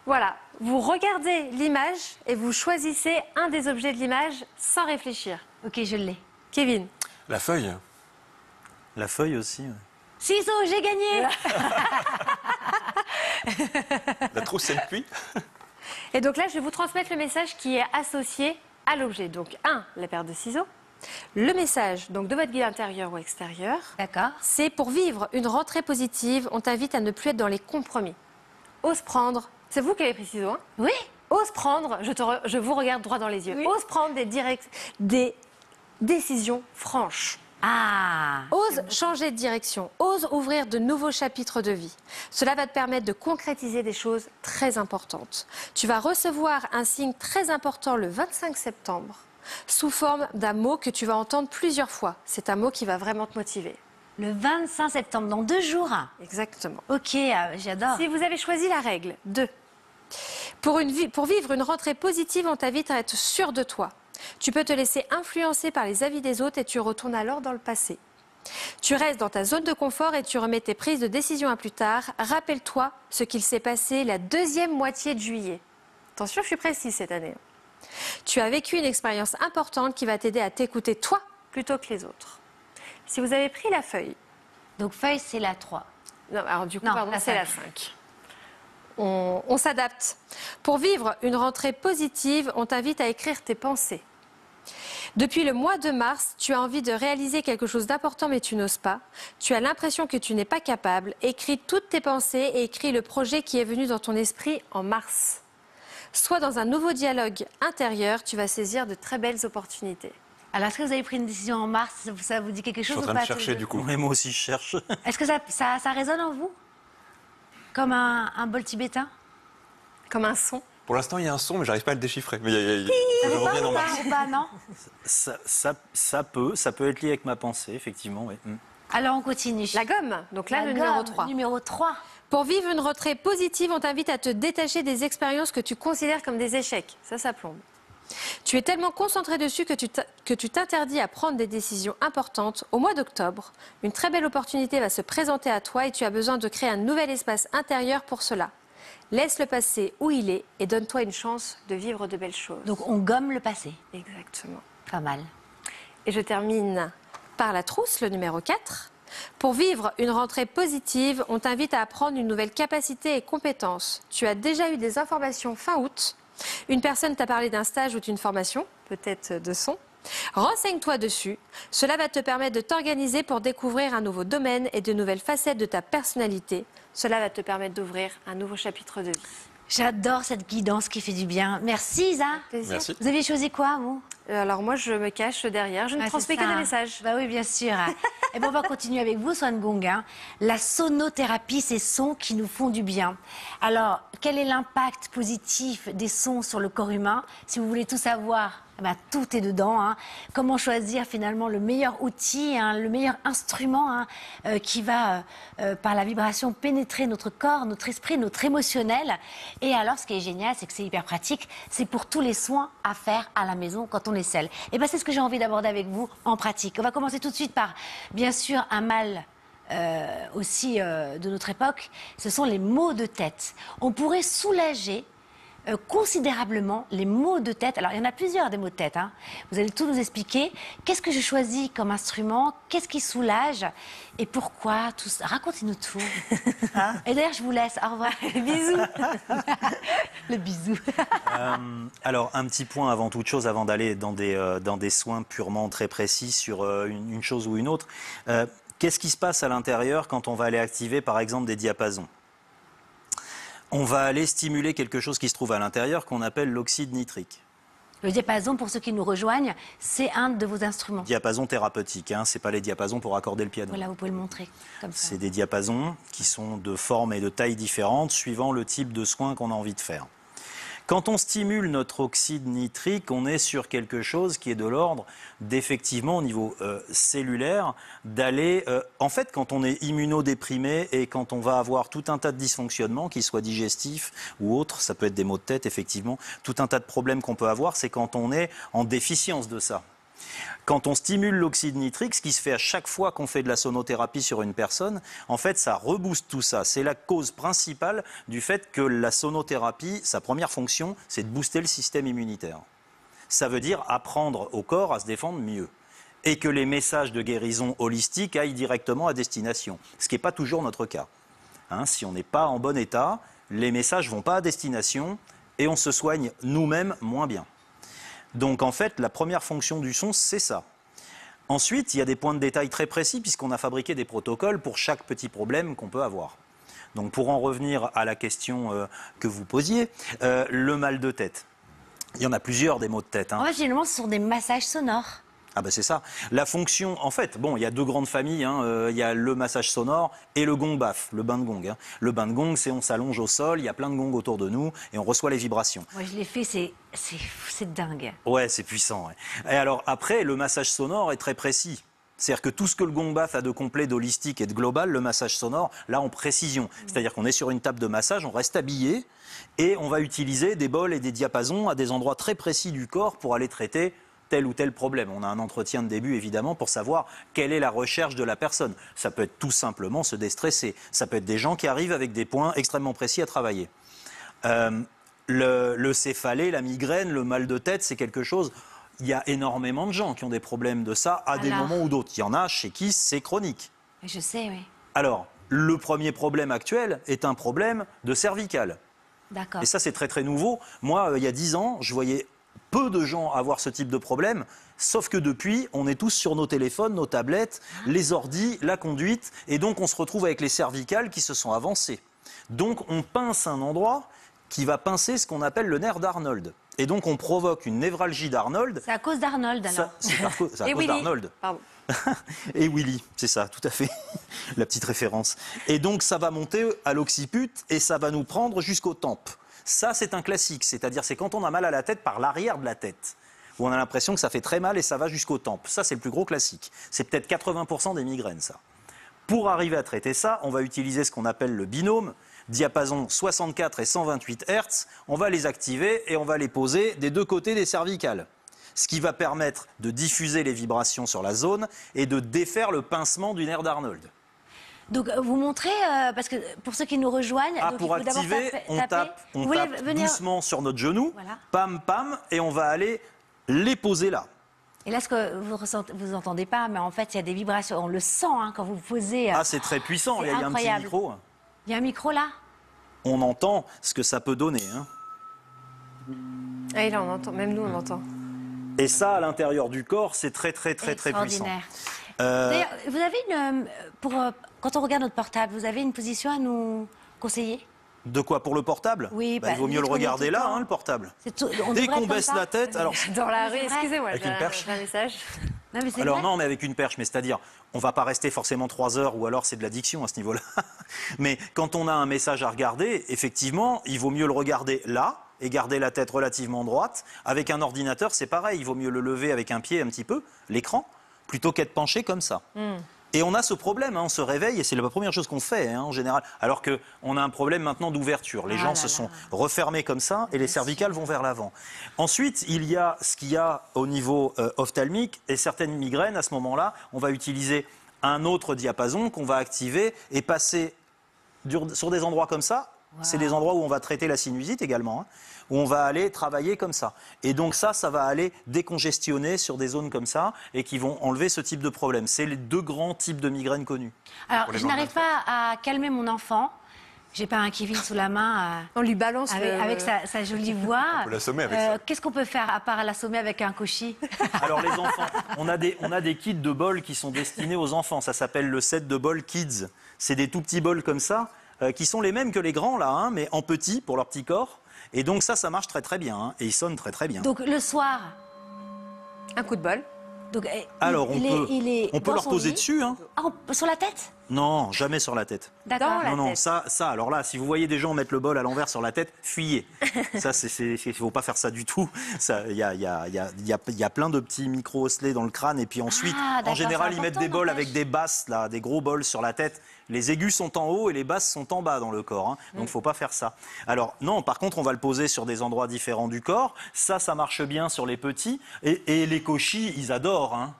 Voilà, vous regardez l'image et vous choisissez un des objets de l'image sans réfléchir. Ok, je l'ai. Kevin. La feuille. La feuille aussi. Ouais. Ciseaux, j'ai gagné. La trousse et le puits. Et donc là, je vais vous transmettre le message qui est associé à l'objet. Donc, la paire de ciseaux. Le message donc, de votre guide intérieur ou extérieur, D'accord. c'est pour vivre une rentrée positive, on t'invite à ne plus être dans les compromis. Ose prendre, c'est vous qui avez pris ciseaux, hein? Oui. Ose prendre, je vous regarde droit dans les yeux, Oui. ose prendre des décisions franches. Ah. Ose changer de direction, ose ouvrir de nouveaux chapitres de vie. Cela va te permettre de concrétiser des choses très importantes. Tu vas recevoir un signe très important le 25 septembre sous forme d'un mot que tu vas entendre plusieurs fois. C'est un mot qui va vraiment te motiver. Le 25 septembre, dans 2 jours. Exactement. Ok, j'adore. Si vous avez choisi la règle 2, pour vivre une rentrée positive, on t'invite à être sûr de toi. Tu peux te laisser influencer par les avis des autres et tu retournes alors dans le passé. Tu restes dans ta zone de confort et tu remets tes prises de décision à plus tard. Rappelle-toi ce qu'il s'est passé la deuxième moitié de juillet. Attention, je suis précise cette année. Tu as vécu une expérience importante qui va t'aider à t'écouter toi plutôt que les autres. Si vous avez pris la feuille, Donc feuille, c'est la 3. non, alors du coup, Non, pardon, la c'est la 5. 5. On s'adapte. Pour vivre une rentrée positive, on t'invite à écrire tes pensées. Depuis le mois de mars, tu as envie de réaliser quelque chose d'important mais tu n'oses pas. Tu as l'impression que tu n'es pas capable. Écris toutes tes pensées et écris le projet qui est venu dans ton esprit en mars. Soit dans un nouveau dialogue intérieur, tu vas saisir de très belles opportunités. Alors, est-ce que vous avez pris une décision en mars? Ça vous dit quelque Je suis chose en ou train pas? de chercher du coup. Ouais, moi aussi, je cherche. Est-ce que ça résonne en vous? Comme un bol tibétain? Comme un son. Pour l'instant, il y a un son, mais j'arrive pas à le déchiffrer. Mais Ça je vous parle reviens en ou pas, mars. ou pas, non? Ça peut être lié avec ma pensée, effectivement. Oui. Alors, on continue. La gomme, donc là La le numéro gomme, 3. Numéro 3. Pour vivre une rentrée positive, on t'invite à te détacher des expériences que tu considères comme des échecs. Ça plombe. Tu es tellement concentré dessus que tu t'interdis à prendre des décisions importantes. Au mois d'octobre, une très belle opportunité va se présenter à toi et tu as besoin de créer un nouvel espace intérieur pour cela. Laisse le passé où il est et donne-toi une chance de vivre de belles choses. Donc on gomme le passé. Exactement. Pas mal. Et je termine par la trousse, le numéro 4. Pour vivre une rentrée positive, on t'invite à apprendre une nouvelle capacité et compétence. Tu as déjà eu des informations fin août. Une personne t'a parlé d'un stage ou d'une formation, peut-être de son. Renseigne-toi dessus. Cela va te permettre de t'organiser pour découvrir un nouveau domaine et de nouvelles facettes de ta personnalité. Cela va te permettre d'ouvrir un nouveau chapitre de vie. J'adore cette guidance qui fait du bien. Merci Isa. Plaisir. Merci. Vous aviez choisi quoi, vous? Alors moi, je me cache derrière. Je ne transmets que des messages. Bah oui, bien sûr. Et ben on va continuer avec vous, Swan Gong. La sonothérapie, ces sons qui nous font du bien. Alors, quel est l'impact positif des sons sur le corps humain? Si vous voulez tout savoir, eh ben, tout est dedans. Comment choisir finalement le meilleur outil, le meilleur instrument qui va, par la vibration, pénétrer notre corps, notre esprit, notre émotionnel. Et alors, ce qui est génial, c'est que c'est hyper pratique. C'est pour tous les soins à faire à la maison quand on est seul. Et ben, c'est ce que j'ai envie d'aborder avec vous en pratique. On va commencer tout de suite par, bien sûr, un mal aussi de notre époque. Ce sont les maux de tête. On pourrait soulager considérablement les maux de tête. Alors, il y en a plusieurs des maux de tête. Vous allez tout nous expliquer. Qu'est-ce que je choisis comme instrument? Qu'est-ce qui soulage? Et pourquoi tout ça? Racontez-nous tout. Et d'ailleurs, je vous laisse. Au revoir. Bisous. Le bisou. Alors, un petit point avant toute chose, avant d'aller dans des soins purement très précis sur une chose ou une autre. Qu'est-ce qui se passe à l'intérieur quand on va aller activer, par exemple, des diapasons? On va aller stimuler quelque chose qui se trouve à l'intérieur qu'on appelle l'oxyde nitrique. Le diapason, pour ceux qui nous rejoignent, c'est un de vos instruments. Diapason thérapeutique, ce n'est pas les diapasons pour accorder le piano. Voilà, vous pouvez le montrer comme ça. C'est des diapasons qui sont de forme et de taille différentes suivant le type de soin qu'on a envie de faire. Quand on stimule notre oxyde nitrique, on est sur quelque chose qui est de l'ordre d'effectivement au niveau cellulaire, d'aller... en fait, quand on est immunodéprimé et quand on va avoir tout un tas de dysfonctionnements, qu'ils soient digestifs ou autres, ça peut être des maux de tête, effectivement, tout un tas de problèmes qu'on peut avoir, c'est quand on est en déficience de ça. Quand on stimule l'oxyde nitrique, ce qui se fait à chaque fois qu'on fait de la sonothérapie sur une personne, en fait, ça rebooste tout ça. C'est la cause principale du fait que la sonothérapie, sa première fonction, c'est de booster le système immunitaire. Ça veut dire apprendre au corps à se défendre mieux. Et que les messages de guérison holistique aillent directement à destination. Ce qui n'est pas toujours notre cas. Si on n'est pas en bon état, les messages ne vont pas à destination et on se soigne nous-mêmes moins bien. Donc en fait, la première fonction du son, c'est ça. Ensuite, il y a des points de détail très précis puisqu'on a fabriqué des protocoles pour chaque petit problème qu'on peut avoir. Donc pour en revenir à la question que vous posiez, le mal de tête. Il y en a plusieurs des maux de tête. En fait, finalement, ce sont des massages sonores. Ah ben c'est ça. La fonction, en fait, il y a deux grandes familles. Il y a le massage sonore et le gong baf, le bain de gong. Le bain de gong, c'est on s'allonge au sol, il y a plein de gongs autour de nous et on reçoit les vibrations. Moi, je l'ai fait, c'est dingue. Ouais, c'est puissant. Ouais. Et alors après, le massage sonore est très précis. C'est-à-dire que tout ce que le gong baf a de complet, d'holistique et de global, le massage sonore, là en précision. C'est-à-dire qu'on est sur une table de massage, on reste habillé et on va utiliser des bols et des diapasons à des endroits très précis du corps pour aller traiter tel ou tel problème. On a un entretien de début, évidemment, pour savoir quelle est la recherche de la personne. Ça peut être tout simplement se déstresser. Ça peut être des gens qui arrivent avec des points extrêmement précis à travailler. Le céphalée, la migraine, le mal de tête, c'est quelque chose... Il y a énormément de gens qui ont des problèmes de ça à des moments ou d'autres. Il y en a chez qui c'est chronique. Je sais, oui. Alors, le premier problème actuel est un problème de cervical. D'accord. Et ça, c'est très très nouveau. Moi, il y a 10 ans, je voyais peu de gens avoir ce type de problème, sauf que depuis, on est tous sur nos téléphones, nos tablettes, les ordis, la conduite, et donc on se retrouve avec les cervicales qui se sont avancées. Donc on pince un endroit qui va pincer ce qu'on appelle le nerf d'Arnold. Et donc on provoque une névralgie d'Arnold. C'est à cause d'Arnold, alors. C'est à cause d'Arnold. Pardon. Et Willy, c'est ça, tout à fait, la petite référence. Et donc ça va monter à l'occiput et ça va nous prendre jusqu'aux tempes. Ça, c'est un classique, c'est-à-dire c'est quand on a mal à la tête par l'arrière de la tête, où on a l'impression que ça fait très mal et ça va jusqu'aux tempes. Ça, c'est le plus gros classique. C'est peut-être 80% des migraines, ça. Pour arriver à traiter ça, on va utiliser ce qu'on appelle le binôme, diapason 64 et 128 Hz. On va les activer et on va les poser des deux côtés des cervicales. ce qui va permettre de diffuser les vibrations sur la zone et de défaire le pincement du nerf d'Arnold. Donc vous montrez, parce que pour ceux qui nous rejoignent, donc, Pour il faut d'abord activer, on tape doucement sur notre genou, Voilà. pam, pam, et on va aller les poser là. Et là, ce que vous entendez pas, mais en fait, il y a des vibrations. On le sent hein, quand vous posez. Ah, c'est très puissant, c'est il y a un petit incroyable. micro. Il y a un micro là. On entend ce que ça peut donner. Hein. Ah, et là, on entend. Même nous, on entend. Et ça, à l'intérieur du corps, c'est très puissant. Extraordinaire. D'ailleurs, vous avez quand on regarde notre portable, vous avez une position à nous conseiller? De quoi, pour le portable? Oui, il vaut mieux le regarder là, hein, le portable. Dès qu'on baisse la tête, alors... Dans la rue, c'est vrai. excusez-moi, Avec j'ai une perche. un message. Non, mais c'est Alors vrai. non, mais avec une perche, mais c'est-à-dire, on va pas rester forcément 3 heures, ou alors c'est de l'addiction à ce niveau-là. Mais quand on a un message à regarder, effectivement, il vaut mieux le regarder là, et garder la tête relativement droite. Avec un ordinateur, c'est pareil, il vaut mieux le lever avec un pied un petit peu, l'écran, plutôt qu'être penché comme ça. Et on a ce problème, hein, on se réveille et c'est la première chose qu'on fait hein, en général. Alors qu'on a un problème maintenant d'ouverture. Les gens se sont refermés comme ça et les cervicales vont vers l'avant. Ensuite, il y a ce qu'il y a au niveau ophtalmique et certaines migraines. À ce moment-là, on va utiliser un autre diapason qu'on va activer et passer sur des endroits comme ça. Wow. C'est des endroits où on va traiter la sinusite également, hein, où on va aller travailler comme ça. Et donc ça va aller décongestionner sur des zones comme ça et qui vont enlever ce type de problème. C'est les 2 grands types de migraines connus. Alors, je n'arrive pas à calmer mon enfant. J'ai pas un Kevin sous la main. On lui balance avec sa jolie voix. On peut l'assommer avec ça. Qu'est-ce qu'on peut faire à part l'assommer avec un cauchy? Alors les enfants, on a des kits de bols qui sont destinés aux enfants. Ça s'appelle le set de bols Kids. C'est des tout petits bols comme ça. Qui sont les mêmes que les grands là, hein, mais en petit pour leur petit corps. Et donc ça marche très bien, hein, et ils sonnent très bien. Donc le soir. Un coup de bol. Donc, alors on peut leur poser dessus. Hein. Ah, sur la tête? Non, jamais sur la tête. D'accord. Non, ça, alors là, si vous voyez des gens mettre le bol à l'envers sur la tête, fuyez. Ça, il faut pas faire ça du tout. Il y a plein de petits micro-osselets dans le crâne, et puis ensuite, en général, ils mettent des bols avec des basses, là, des gros bols sur la tête. Les aigus sont en haut et les basses sont en bas dans le corps. Hein. Donc, il ne faut pas faire ça. Alors, non, par contre, on va le poser sur des endroits différents du corps. Ça marche bien sur les petits. Et les cochis, ils adorent. Hein.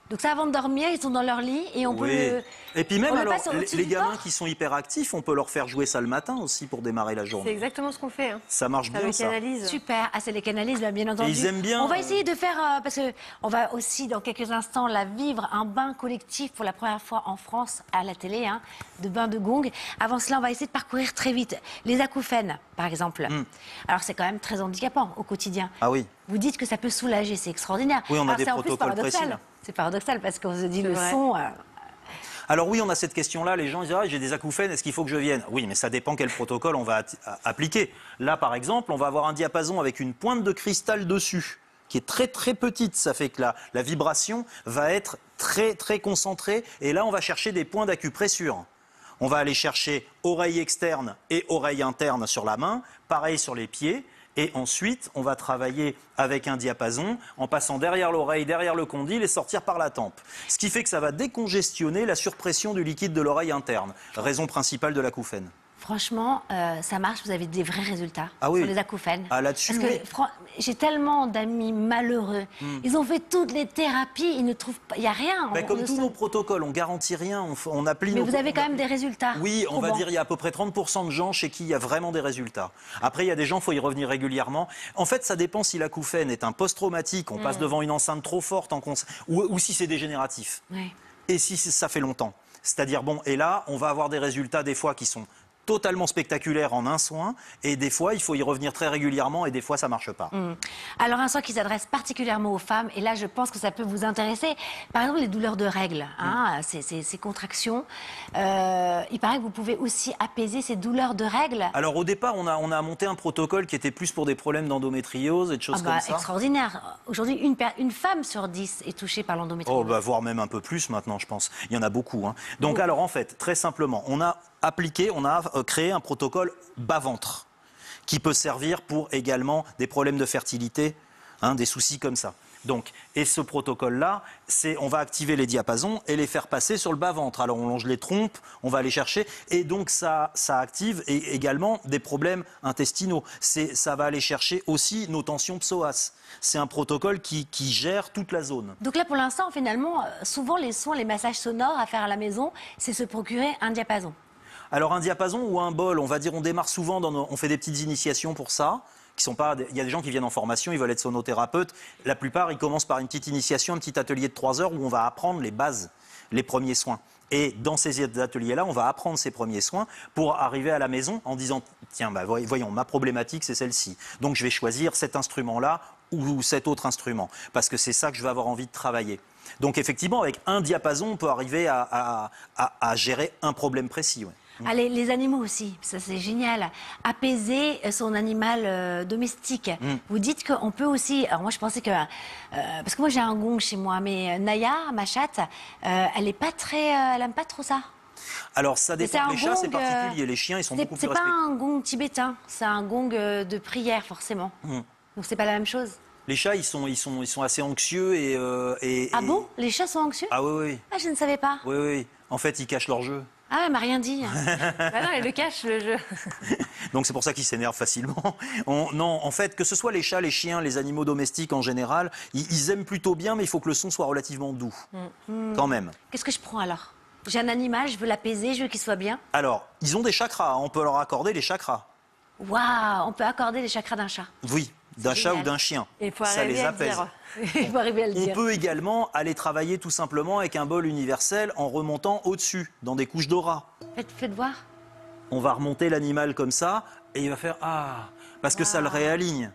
Donc ça, avant de dormir, ils sont dans leur lit et on peut le... Et puis même, alors, les les gamins qui sont hyperactifs, on peut leur faire jouer ça le matin aussi pour démarrer la journée. C'est exactement ce qu'on fait. Hein. Ça marche bien, ça. Canalise. Super. Ah, c'est les canalises, bien entendu. Et ils aiment bien. On va essayer de faire, parce qu'on va aussi, dans quelques instants, vivre un bain collectif pour la première fois en France à la télé, hein, de bain de gong. Avant cela, on va essayer de parcourir très vite les acouphènes, par exemple. Alors, c'est quand même très handicapant au quotidien. Ah oui. Vous dites que ça peut soulager, c'est extraordinaire. Oui, on a alors, des protocoles précis. C'est paradoxal parce qu'on se dit le son... Alors oui, on a cette question-là, les gens disent « j'ai des acouphènes, est-ce qu'il faut que je vienne ?» Oui, mais ça dépend quel protocole on va appliquer. Là, par exemple, on va avoir un diapason avec une pointe de cristal dessus, qui est très petite. Ça fait que la vibration va être très concentrée. Et là, on va chercher des points d'acupressure. On va aller chercher oreille externe et oreille interne sur la main, pareil sur les pieds. Et ensuite, on va travailler avec un diapason en passant derrière l'oreille, derrière le condyle et sortir par la tempe. Ce qui fait que ça va décongestionner la surpression du liquide de l'oreille interne, raison principale de l'acouphène. Franchement, ça marche, vous avez des vrais résultats sur les acouphènes. Ah, là-dessus, parce que j'ai tellement d'amis malheureux. Ils ont fait toutes les thérapies, ils ne trouvent pas, il n'y a rien. Comme tous nos protocoles, on garantit rien, on applique. Mais vous avez quand même des résultats. Oui, on va dire il y a à peu près 30% de gens chez qui il y a vraiment des résultats. Après, il y a des gens, il faut y revenir régulièrement. En fait, ça dépend si l'acouphène est un post-traumatique, on passe devant une enceinte trop forte, ou si c'est dégénératif. Oui. Et si ça fait longtemps. C'est-à-dire, et là, on va avoir des résultats des fois qui sont totalement spectaculaire en un soin, et des fois, il faut y revenir très régulièrement, et des fois, ça ne marche pas. Alors, un soin qui s'adresse particulièrement aux femmes, et là, je pense que ça peut vous intéresser. Par exemple, les douleurs de règles, ces contractions. Il paraît que vous pouvez aussi apaiser ces douleurs de règles. Alors, au départ, on a monté un protocole qui était plus pour des problèmes d'endométriose et de choses comme ça. Extraordinaire. Aujourd'hui, une femme sur 10 est touchée par l'endométriose. Voire même un peu plus maintenant, je pense. Il y en a beaucoup. Hein. Donc, alors, en fait, très simplement, on a créé un protocole bas-ventre qui peut servir pour également des problèmes de fertilité, des soucis comme ça. Donc, et ce protocole-là, on va activer les diapasons et les faire passer sur le bas-ventre. Alors, on longe les trompes, on va aller chercher, et donc ça active également des problèmes intestinaux. Ça va aller chercher aussi nos tensions psoas. C'est un protocole qui gère toute la zone. Donc là, pour l'instant, finalement, souvent les soins, les massages sonores à faire à la maison, c'est se procurer un diapason. Alors, un diapason ou un bol, on va dire, on démarre souvent, on fait des petites initiations pour ça. Il y a des gens qui viennent en formation, ils veulent être sonothérapeutes. La plupart, ils commencent par une petite initiation, un petit atelier de 3 heures où on va apprendre les bases, les premiers soins. Et dans ces ateliers-là, on va apprendre ces premiers soins pour arriver à la maison en disant « Tiens, voyons, ma problématique, c'est celle-ci. Donc, je vais choisir cet instrument-là ou cet autre instrument, parce que c'est ça que je vais avoir envie de travailler. » Donc, effectivement, avec un diapason, on peut arriver à gérer un problème précis. Ouais. Allez, les animaux aussi, ça c'est génial. Apaiser son animal domestique. Vous dites qu'on peut aussi... Alors moi je pensais que... parce que moi j'ai un gong chez moi, mais Naya, ma chatte, elle n'aime pas trop ça. Alors ça dépend, les chats c'est gong, particulier, les chiens ils sont beaucoup plus respectueux. C'est pas un gong tibétain, c'est un gong de prière forcément. Donc c'est pas la même chose. Les chats ils sont assez anxieux et... Ah bon? Les chats sont anxieux? Ah oui, oui. Ah je ne savais pas. Oui, oui. En fait ils cachent leur jeu. Ah, elle m'a rien dit. Bah non, elle le cache, le jeu. Donc c'est pour ça qu'ils s'énervent facilement. Non, en fait, que ce soit les chats, les chiens, les animaux domestiques en général, ils aiment plutôt bien, mais il faut que le son soit relativement doux, quand même. Qu'est-ce que je prends alors? J'ai un animal, je veux l'apaiser, je veux qu'il soit bien. Alors, ils ont des chakras, on peut leur accorder les chakras. Waouh, on peut accorder les chakras d'un chat. Oui, d'un chat génial. ou d'un chien. Il faut Ça arriver les à le apaise. dire. Il faut arriver à le On dire. peut également aller travailler tout simplement avec un bol universel en remontant au-dessus, dans des couches d'aura. Faites voir. On va remonter l'animal comme ça, et il va faire « Ah !» parce que ça le réaligne,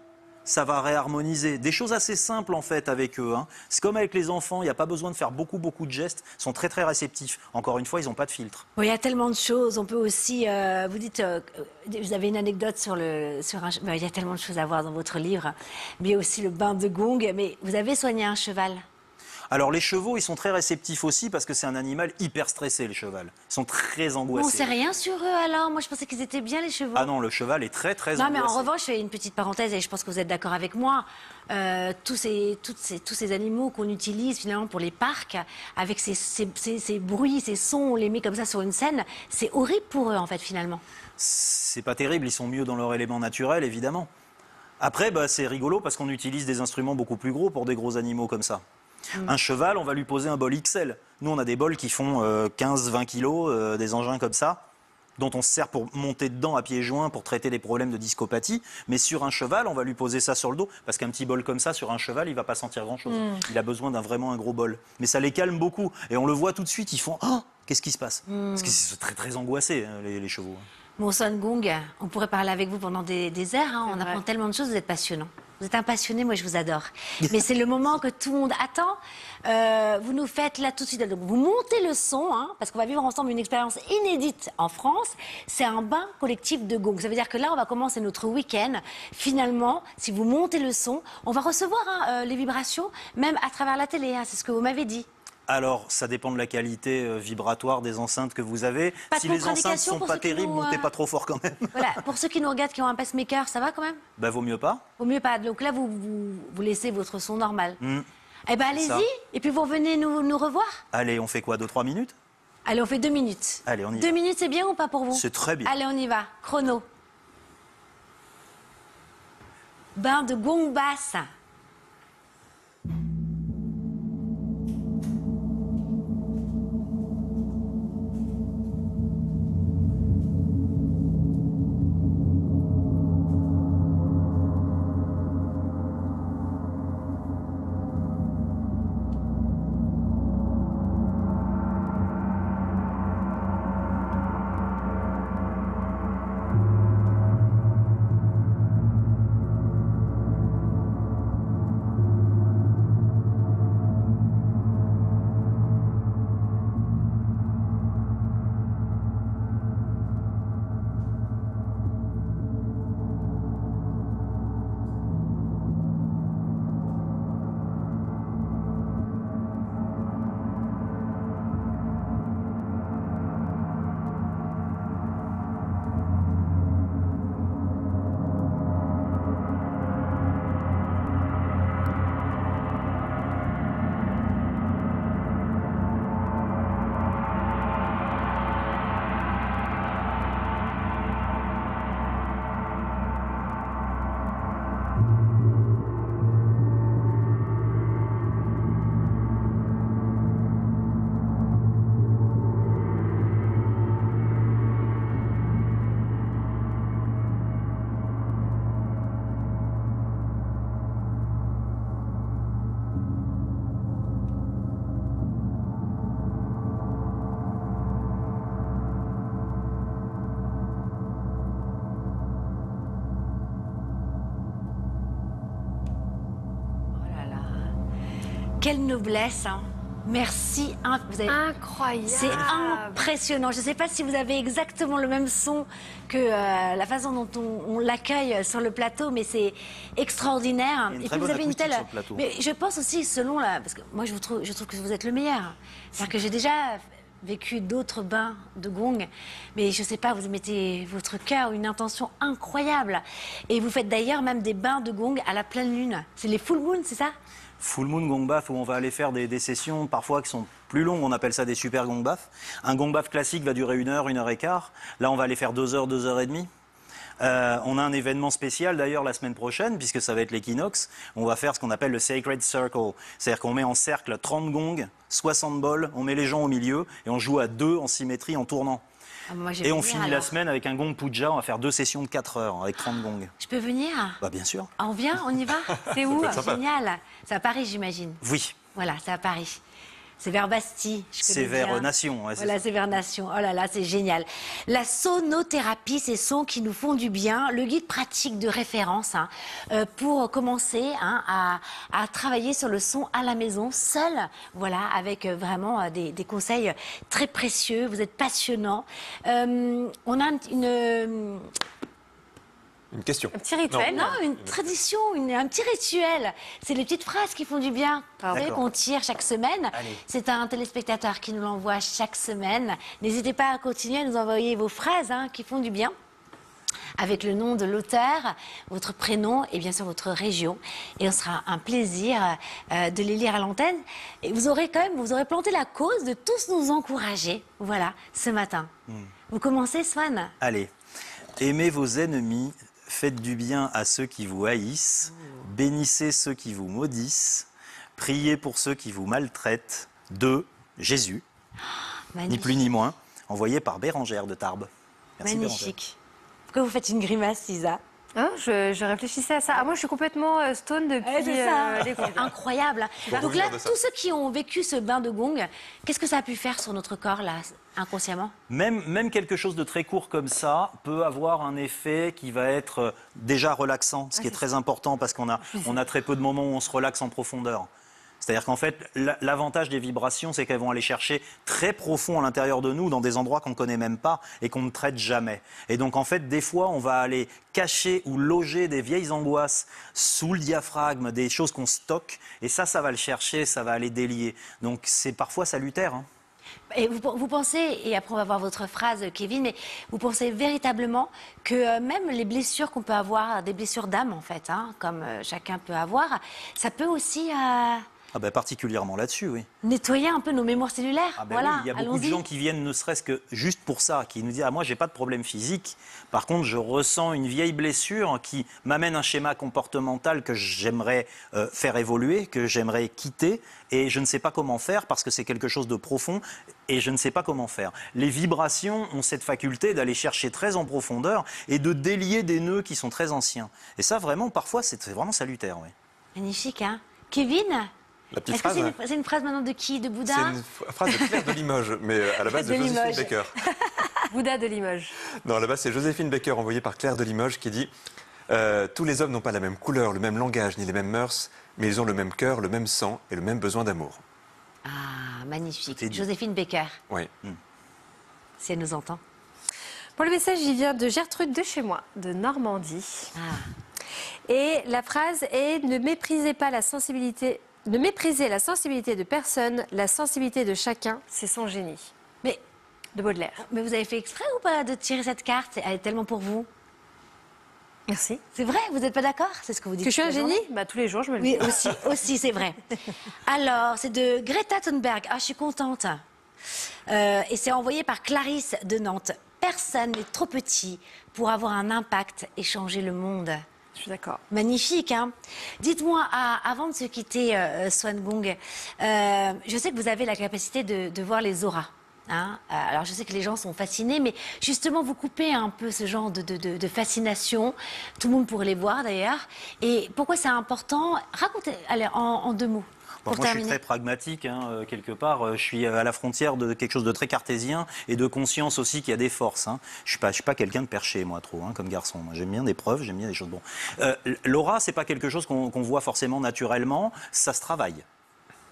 ça va réharmoniser. Des choses assez simples en fait avec eux. Hein. C'est comme avec les enfants, il n'y a pas besoin de faire beaucoup de gestes, ils sont très réceptifs. Encore une fois, ils n'ont pas de filtre. Bon, il y a tellement de choses. On peut aussi, vous dites, vous avez une anecdote sur un... il y a tellement de choses à voir dans votre livre. Mais il y a aussi le bain de gong. Mais vous avez soigné un cheval. Alors les chevaux, ils sont très réceptifs aussi parce que c'est un animal hyper stressé, le cheval. Ils sont très angoissés. On ne sait rien sur eux alors. Moi, je pensais qu'ils étaient bien, les chevaux. Ah non, le cheval est très Non, angoissé. mais en revanche, je fais une petite parenthèse et je pense que vous êtes d'accord avec moi. Tous ces animaux qu'on utilise finalement pour les parcs, avec ces bruits, ces sons, on les met comme ça sur une scène, c'est horrible pour eux en fait finalement. C'est pas terrible, ils sont mieux dans leur élément naturel, évidemment. Après, c'est rigolo parce qu'on utilise des instruments beaucoup plus gros pour des gros animaux comme ça. Un cheval, on va lui poser un bol XL. Nous, on a des bols qui font 15-20 kilos, des engins comme ça, dont on se sert pour monter dedans à pieds joints pour traiter des problèmes de discopathie. Mais sur un cheval, on va lui poser ça sur le dos, parce qu'un petit bol comme ça, sur un cheval, il ne va pas sentir grand-chose. Il a besoin vraiment un gros bol. Mais ça les calme beaucoup. Et on le voit tout de suite, ils font « Ah, qu'est-ce qui se passe ?» Parce qu'ils sont très angoissés, hein, les chevaux. Mon son gong, on pourrait parler avec vous pendant des heures. Hein. On apprend tellement de choses, vous êtes passionnant. Vous êtes un passionné, moi je vous adore. Mais c'est le moment que tout le monde attend. Vous nous faites là tout de suite. Donc, vous montez le son, hein, parce qu'on va vivre ensemble une expérience inédite en France. C'est un bain collectif de gong. Ça veut dire que là, on va commencer notre week-end. Finalement, si vous montez le son, on va recevoir les vibrations, même à travers la télé. Hein, c'est ce que vous m'avez dit. Alors, ça dépend de la qualité vibratoire des enceintes que vous avez. Pas de Si les enceintes sont pour pas ceux qui terribles, nous, montez pas trop fort quand même. Voilà, pour ceux qui nous regardent, qui ont un pacemaker, ça va quand même? Vaut mieux pas. Vaut mieux pas. Donc là, vous laissez votre son normal. Eh ben Ça. allez-y, et puis vous revenez nous revoir. Allez, on fait quoi, 2-3 minutes? Allez, on fait 2 minutes. Allez, on y va. 2 minutes, c'est bien ou pas pour vous? C'est très bien. Allez, on y va. Chrono. Bain de gong basse. Quelle noblesse, hein. Merci. Incroyable. C'est impressionnant. Je ne sais pas si vous avez exactement le même son que la façon dont on l'accueille sur le plateau, mais c'est extraordinaire. Il y a une Et très puis vous bonne avez une acoustique telle. sur le plateau. Mais je pense aussi, selon la. Parce que moi, je trouve que vous êtes le meilleur. C'est-à-dire que j'ai déjà vécu d'autres bains de gong, mais je ne sais pas, vous mettez votre cœur, une intention incroyable. Et vous faites d'ailleurs même des bains de gong à la pleine lune. C'est les full moon, c'est ça? Full Moon Gong Bath, où on va aller faire des sessions parfois qui sont plus longues, on appelle ça des super gong bath. Un gong bath classique va durer 1 heure, 1 heure et quart. Là, on va aller faire 2 heures, 2 heures et demie. On a un événement spécial d'ailleurs la semaine prochaine, puisque ça va être l'équinoxe. On va faire ce qu'on appelle le Sacred Circle. C'est-à-dire qu'on met en cercle 30 gongs, 60 bols, on met les gens au milieu et on joue à 2 en symétrie en tournant. Ah, moi, Et on finit la semaine avec un gong puja, on va faire 2 sessions de 4 heures avec 30 gongs. Je peux venir? Bah bien sûr. Ah, on vient, on y va? C'est où? peut être sympa. Génial. C'est à Paris, j'imagine. Oui, Voilà, c'est à Paris. C'est vers Bastille. Je c'est connais vers bien. Nation. Ouais, Voilà, c'est vers Nation. Oh là là, c'est génial. La sonothérapie, ces sons qui nous font du bien. Le guide pratique de référence hein, pour commencer hein, à travailler sur le son à la maison, seul. Voilà, avec vraiment des conseils très précieux. Vous êtes passionnant. On a Une question. Un petit rituel. Non, une tradition, un petit rituel. C'est les petites phrases qui font du bien. Vous savez, D'accord. qu'on tire chaque semaine. Allez. C'est un téléspectateur qui nous l'envoie chaque semaine. N'hésitez pas à continuer à nous envoyer vos phrases hein, qui font du bien. Avec le nom de l'auteur, votre prénom et bien sûr votre région. Et ce sera un plaisir de les lire à l'antenne. Et vous aurez planté la cause de tous nous encourager. Voilà, ce matin. Vous commencez, Swan? Allez, aimez vos ennemis, faites du bien à ceux qui vous haïssent, bénissez ceux qui vous maudissent, priez pour ceux qui vous maltraitent, de Jésus, ni Magnifique. plus ni moins, envoyé par Bérangère de Tarbes. Merci Bérangère. Magnifique. Pourquoi vous faites une grimace, Isa? Hein, je réfléchissais à ça. Ah, moi, je suis complètement stone depuis c'est ça. les concerts. Incroyable. Faut Donc là, revenir de ça. tous ceux qui ont vécu ce bain de gong, qu'est-ce que ça a pu faire sur notre corps, là, inconsciemment? Même quelque chose de très court comme ça peut avoir un effet qui va être déjà relaxant, ce qui est très important parce qu'on a très peu de moments où on se relaxe en profondeur. C'est-à-dire qu'en fait, l'avantage des vibrations, c'est qu'elles vont aller chercher très profond à l'intérieur de nous, dans des endroits qu'on ne connaît même pas et qu'on ne traite jamais. Et donc, en fait, des fois, on va aller cacher ou loger des vieilles angoisses sous le diaphragme, des choses qu'on stocke, et ça va le chercher, ça va aller délier. Donc, c'est parfois salutaire, hein. Et vous pensez, et après on va voir votre phrase, Kevin, mais vous pensez véritablement que même les blessures qu'on peut avoir, des blessures d'âme en fait, hein, comme chacun peut avoir, ça peut aussi Ah ben, particulièrement là-dessus, oui. nettoyer un peu nos mémoires cellulaires? Ah ben Voilà, oui, il y a beaucoup de allons-y. gens qui viennent ne serait-ce que juste pour ça, qui nous disent « Ah, moi, j'ai pas de problème physique. Par contre, je ressens une vieille blessure qui m'amène un schéma comportemental que j'aimerais faire évoluer, que j'aimerais quitter, et je ne sais pas comment faire parce que c'est quelque chose de profond et je ne sais pas comment faire. » Les vibrations ont cette faculté d'aller chercher très en profondeur et de délier des nœuds qui sont très anciens. Et ça, vraiment, parfois, c'est vraiment salutaire, oui. Magnifique, hein? Kevin? La petite Est-ce que phrase, c'est une phrase maintenant de qui? De Bouddha? c'est une phrase de Claire de Limoges, mais à la base de De Joséphine Limoges. Baker. Bouddha de Limoges. Non, à la base, c'est Joséphine Baker, envoyée par Claire de Limoges, qui dit tous les hommes n'ont pas la même couleur, le même langage, ni les mêmes mœurs, mais ils ont le même cœur, le même sang et le même besoin d'amour. Ah, magnifique. Tout est dit. Joséphine Baker, Oui. si elle nous entend. Bon, le message, il vient de Gertrude de chez moi, de Normandie. Ah. Et la phrase est « Ne méprisez pas la sensibilité... Ne méprisez la sensibilité de personne, la sensibilité de chacun, c'est son génie. » Mais, De Baudelaire. mais vous avez fait exprès ou pas de tirer cette carte? Elle est tellement pour vous. Merci. C'est vrai, vous n'êtes pas d'accord? C'est ce que vous dites. Que je suis un toute la génie journée. Bah, tous les jours, je me le Oui, dis. aussi, c'est vrai. Alors, c'est de Greta Thunberg. Ah, je suis contente. Et c'est envoyé par Clarisse de Nantes. Personne n'est trop petit pour avoir un impact et changer le monde. Je suis d'accord. Magnifique, hein? Dites-moi, avant de se quitter, Swan Gong, je sais que vous avez la capacité de voir les auras. Hein, alors je sais que les gens sont fascinés, mais justement vous coupez un peu ce genre de fascination. Tout le monde pourrait les voir d'ailleurs. Et pourquoi c'est important? Racontez, allez, en 2 mots. Bon, Pour moi, je suis terminer. très pragmatique, hein, quelque part. Je suis à la frontière de quelque chose de très cartésien et de conscience aussi qu'il y a des forces. Hein. Je suis pas quelqu'un de perché, moi, trop, hein, comme garçon. Moi, j'aime bien des preuves, j'aime bien des choses. Bon, l'aura, c'est pas quelque chose qu'on voit forcément naturellement. Ça se travaille.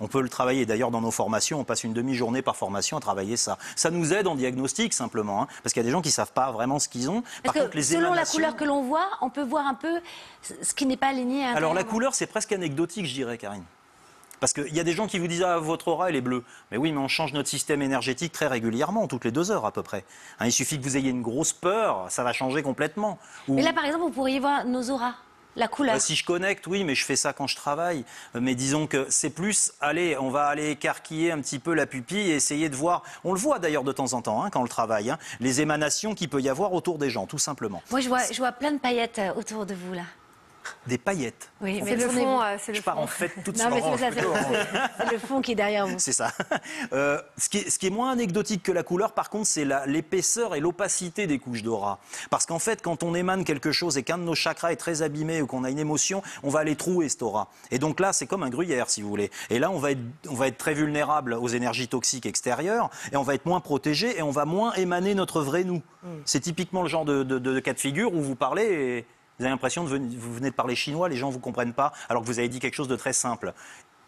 On peut le travailler. D'ailleurs, dans nos formations, on passe une demi-journée par formation à travailler ça. Ça nous aide en diagnostic, simplement, hein, parce qu'il y a des gens qui ne savent pas vraiment ce qu'ils ont. Parce que selon la couleur que l'on voit, on peut voir un peu ce qui n'est pas aligné. Alors la couleur, c'est presque anecdotique, je dirais, Karine. Parce qu'il y a des gens qui vous disent « Ah, votre aura, elle est bleue ». Mais oui, mais on change notre système énergétique très régulièrement, toutes les 2 heures à peu près. Hein, il suffit que vous ayez une grosse peur, ça va changer complètement. Mais là, par exemple, vous pourriez voir nos auras, la couleur. Si je connecte, oui, mais je fais ça quand je travaille. Mais disons que c'est plus, allez, on va aller écarquiller un petit peu la pupille et essayer de voir, on le voit d'ailleurs de temps en temps, hein, quand on le travaille, hein, les émanations qu'il peut y avoir autour des gens, tout simplement. Moi, je vois plein de paillettes autour de vous, là. Des paillettes. Oui, C'est le fond. Je pars en fête toute Non, mais marrant, c'est le fond qui est derrière vous. C'est ça. Ce qui est moins anecdotique que la couleur, par contre, c'est l'épaisseur et l'opacité des couches d'aura. Parce qu'en fait, quand on émane quelque chose et qu'un de nos chakras est très abîmé ou qu'on a une émotion, on va aller trouer cette aura. Et donc là, c'est comme un gruyère, si vous voulez. Et là, on va être très vulnérable aux énergies toxiques extérieures et on va être moins protégé et on va moins émaner notre vrai nous. C'est typiquement le genre de cas de figure où vous parlez et vous avez l'impression que vous venez de parler chinois, les gens ne vous comprennent pas, alors que vous avez dit quelque chose de très simple.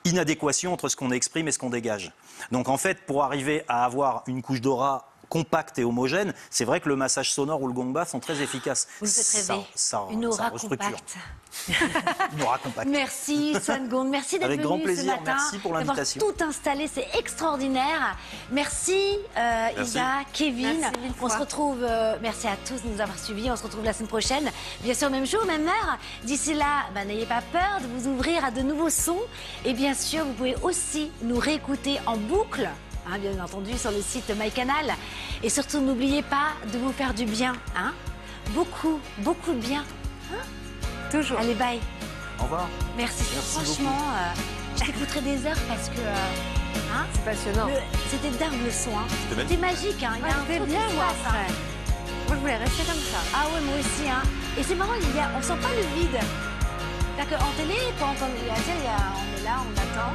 Inadéquation entre ce qu'on exprime et ce qu'on dégage. Donc en fait, pour arriver à avoir une couche d'aura compacte et homogène, c'est vrai que le massage sonore ou le gongba sont très efficaces. Vous êtes rêvé. Une aura compacte. Une aura compacte. Merci Swan Gong, merci d'être Avec venu grand plaisir, ce matin, merci pour l'invitation. d'avoir tout installé, c'est extraordinaire. Merci, Isa, Kevin. Merci mille On se fois. retrouve, merci à tous de nous avoir suivis, on se retrouve la semaine prochaine, bien sûr même jour, même heure. D'ici là, n'ayez pas peur de vous ouvrir à de nouveaux sons et bien sûr vous pouvez aussi nous réécouter en boucle. Hein, bien entendu sur le site MyCanal. Et surtout, n'oubliez pas de vous faire du bien. Hein, beaucoup, beaucoup de bien. Toujours. Allez, bye. Au revoir. Merci. Franchement, je t'écouterai des heures parce que hein, C'est passionnant. c'était dingue le son. Hein. C'était C'était magique. Hein. Il y a un C'était truc bien, qui se moi, passe, hein. après. Moi, je voulais rester comme ça. Ah ouais, moi aussi. Hein. Et c'est marrant, on sent pas le vide. C'est-à-dire qu'en télé, on est là, on attend.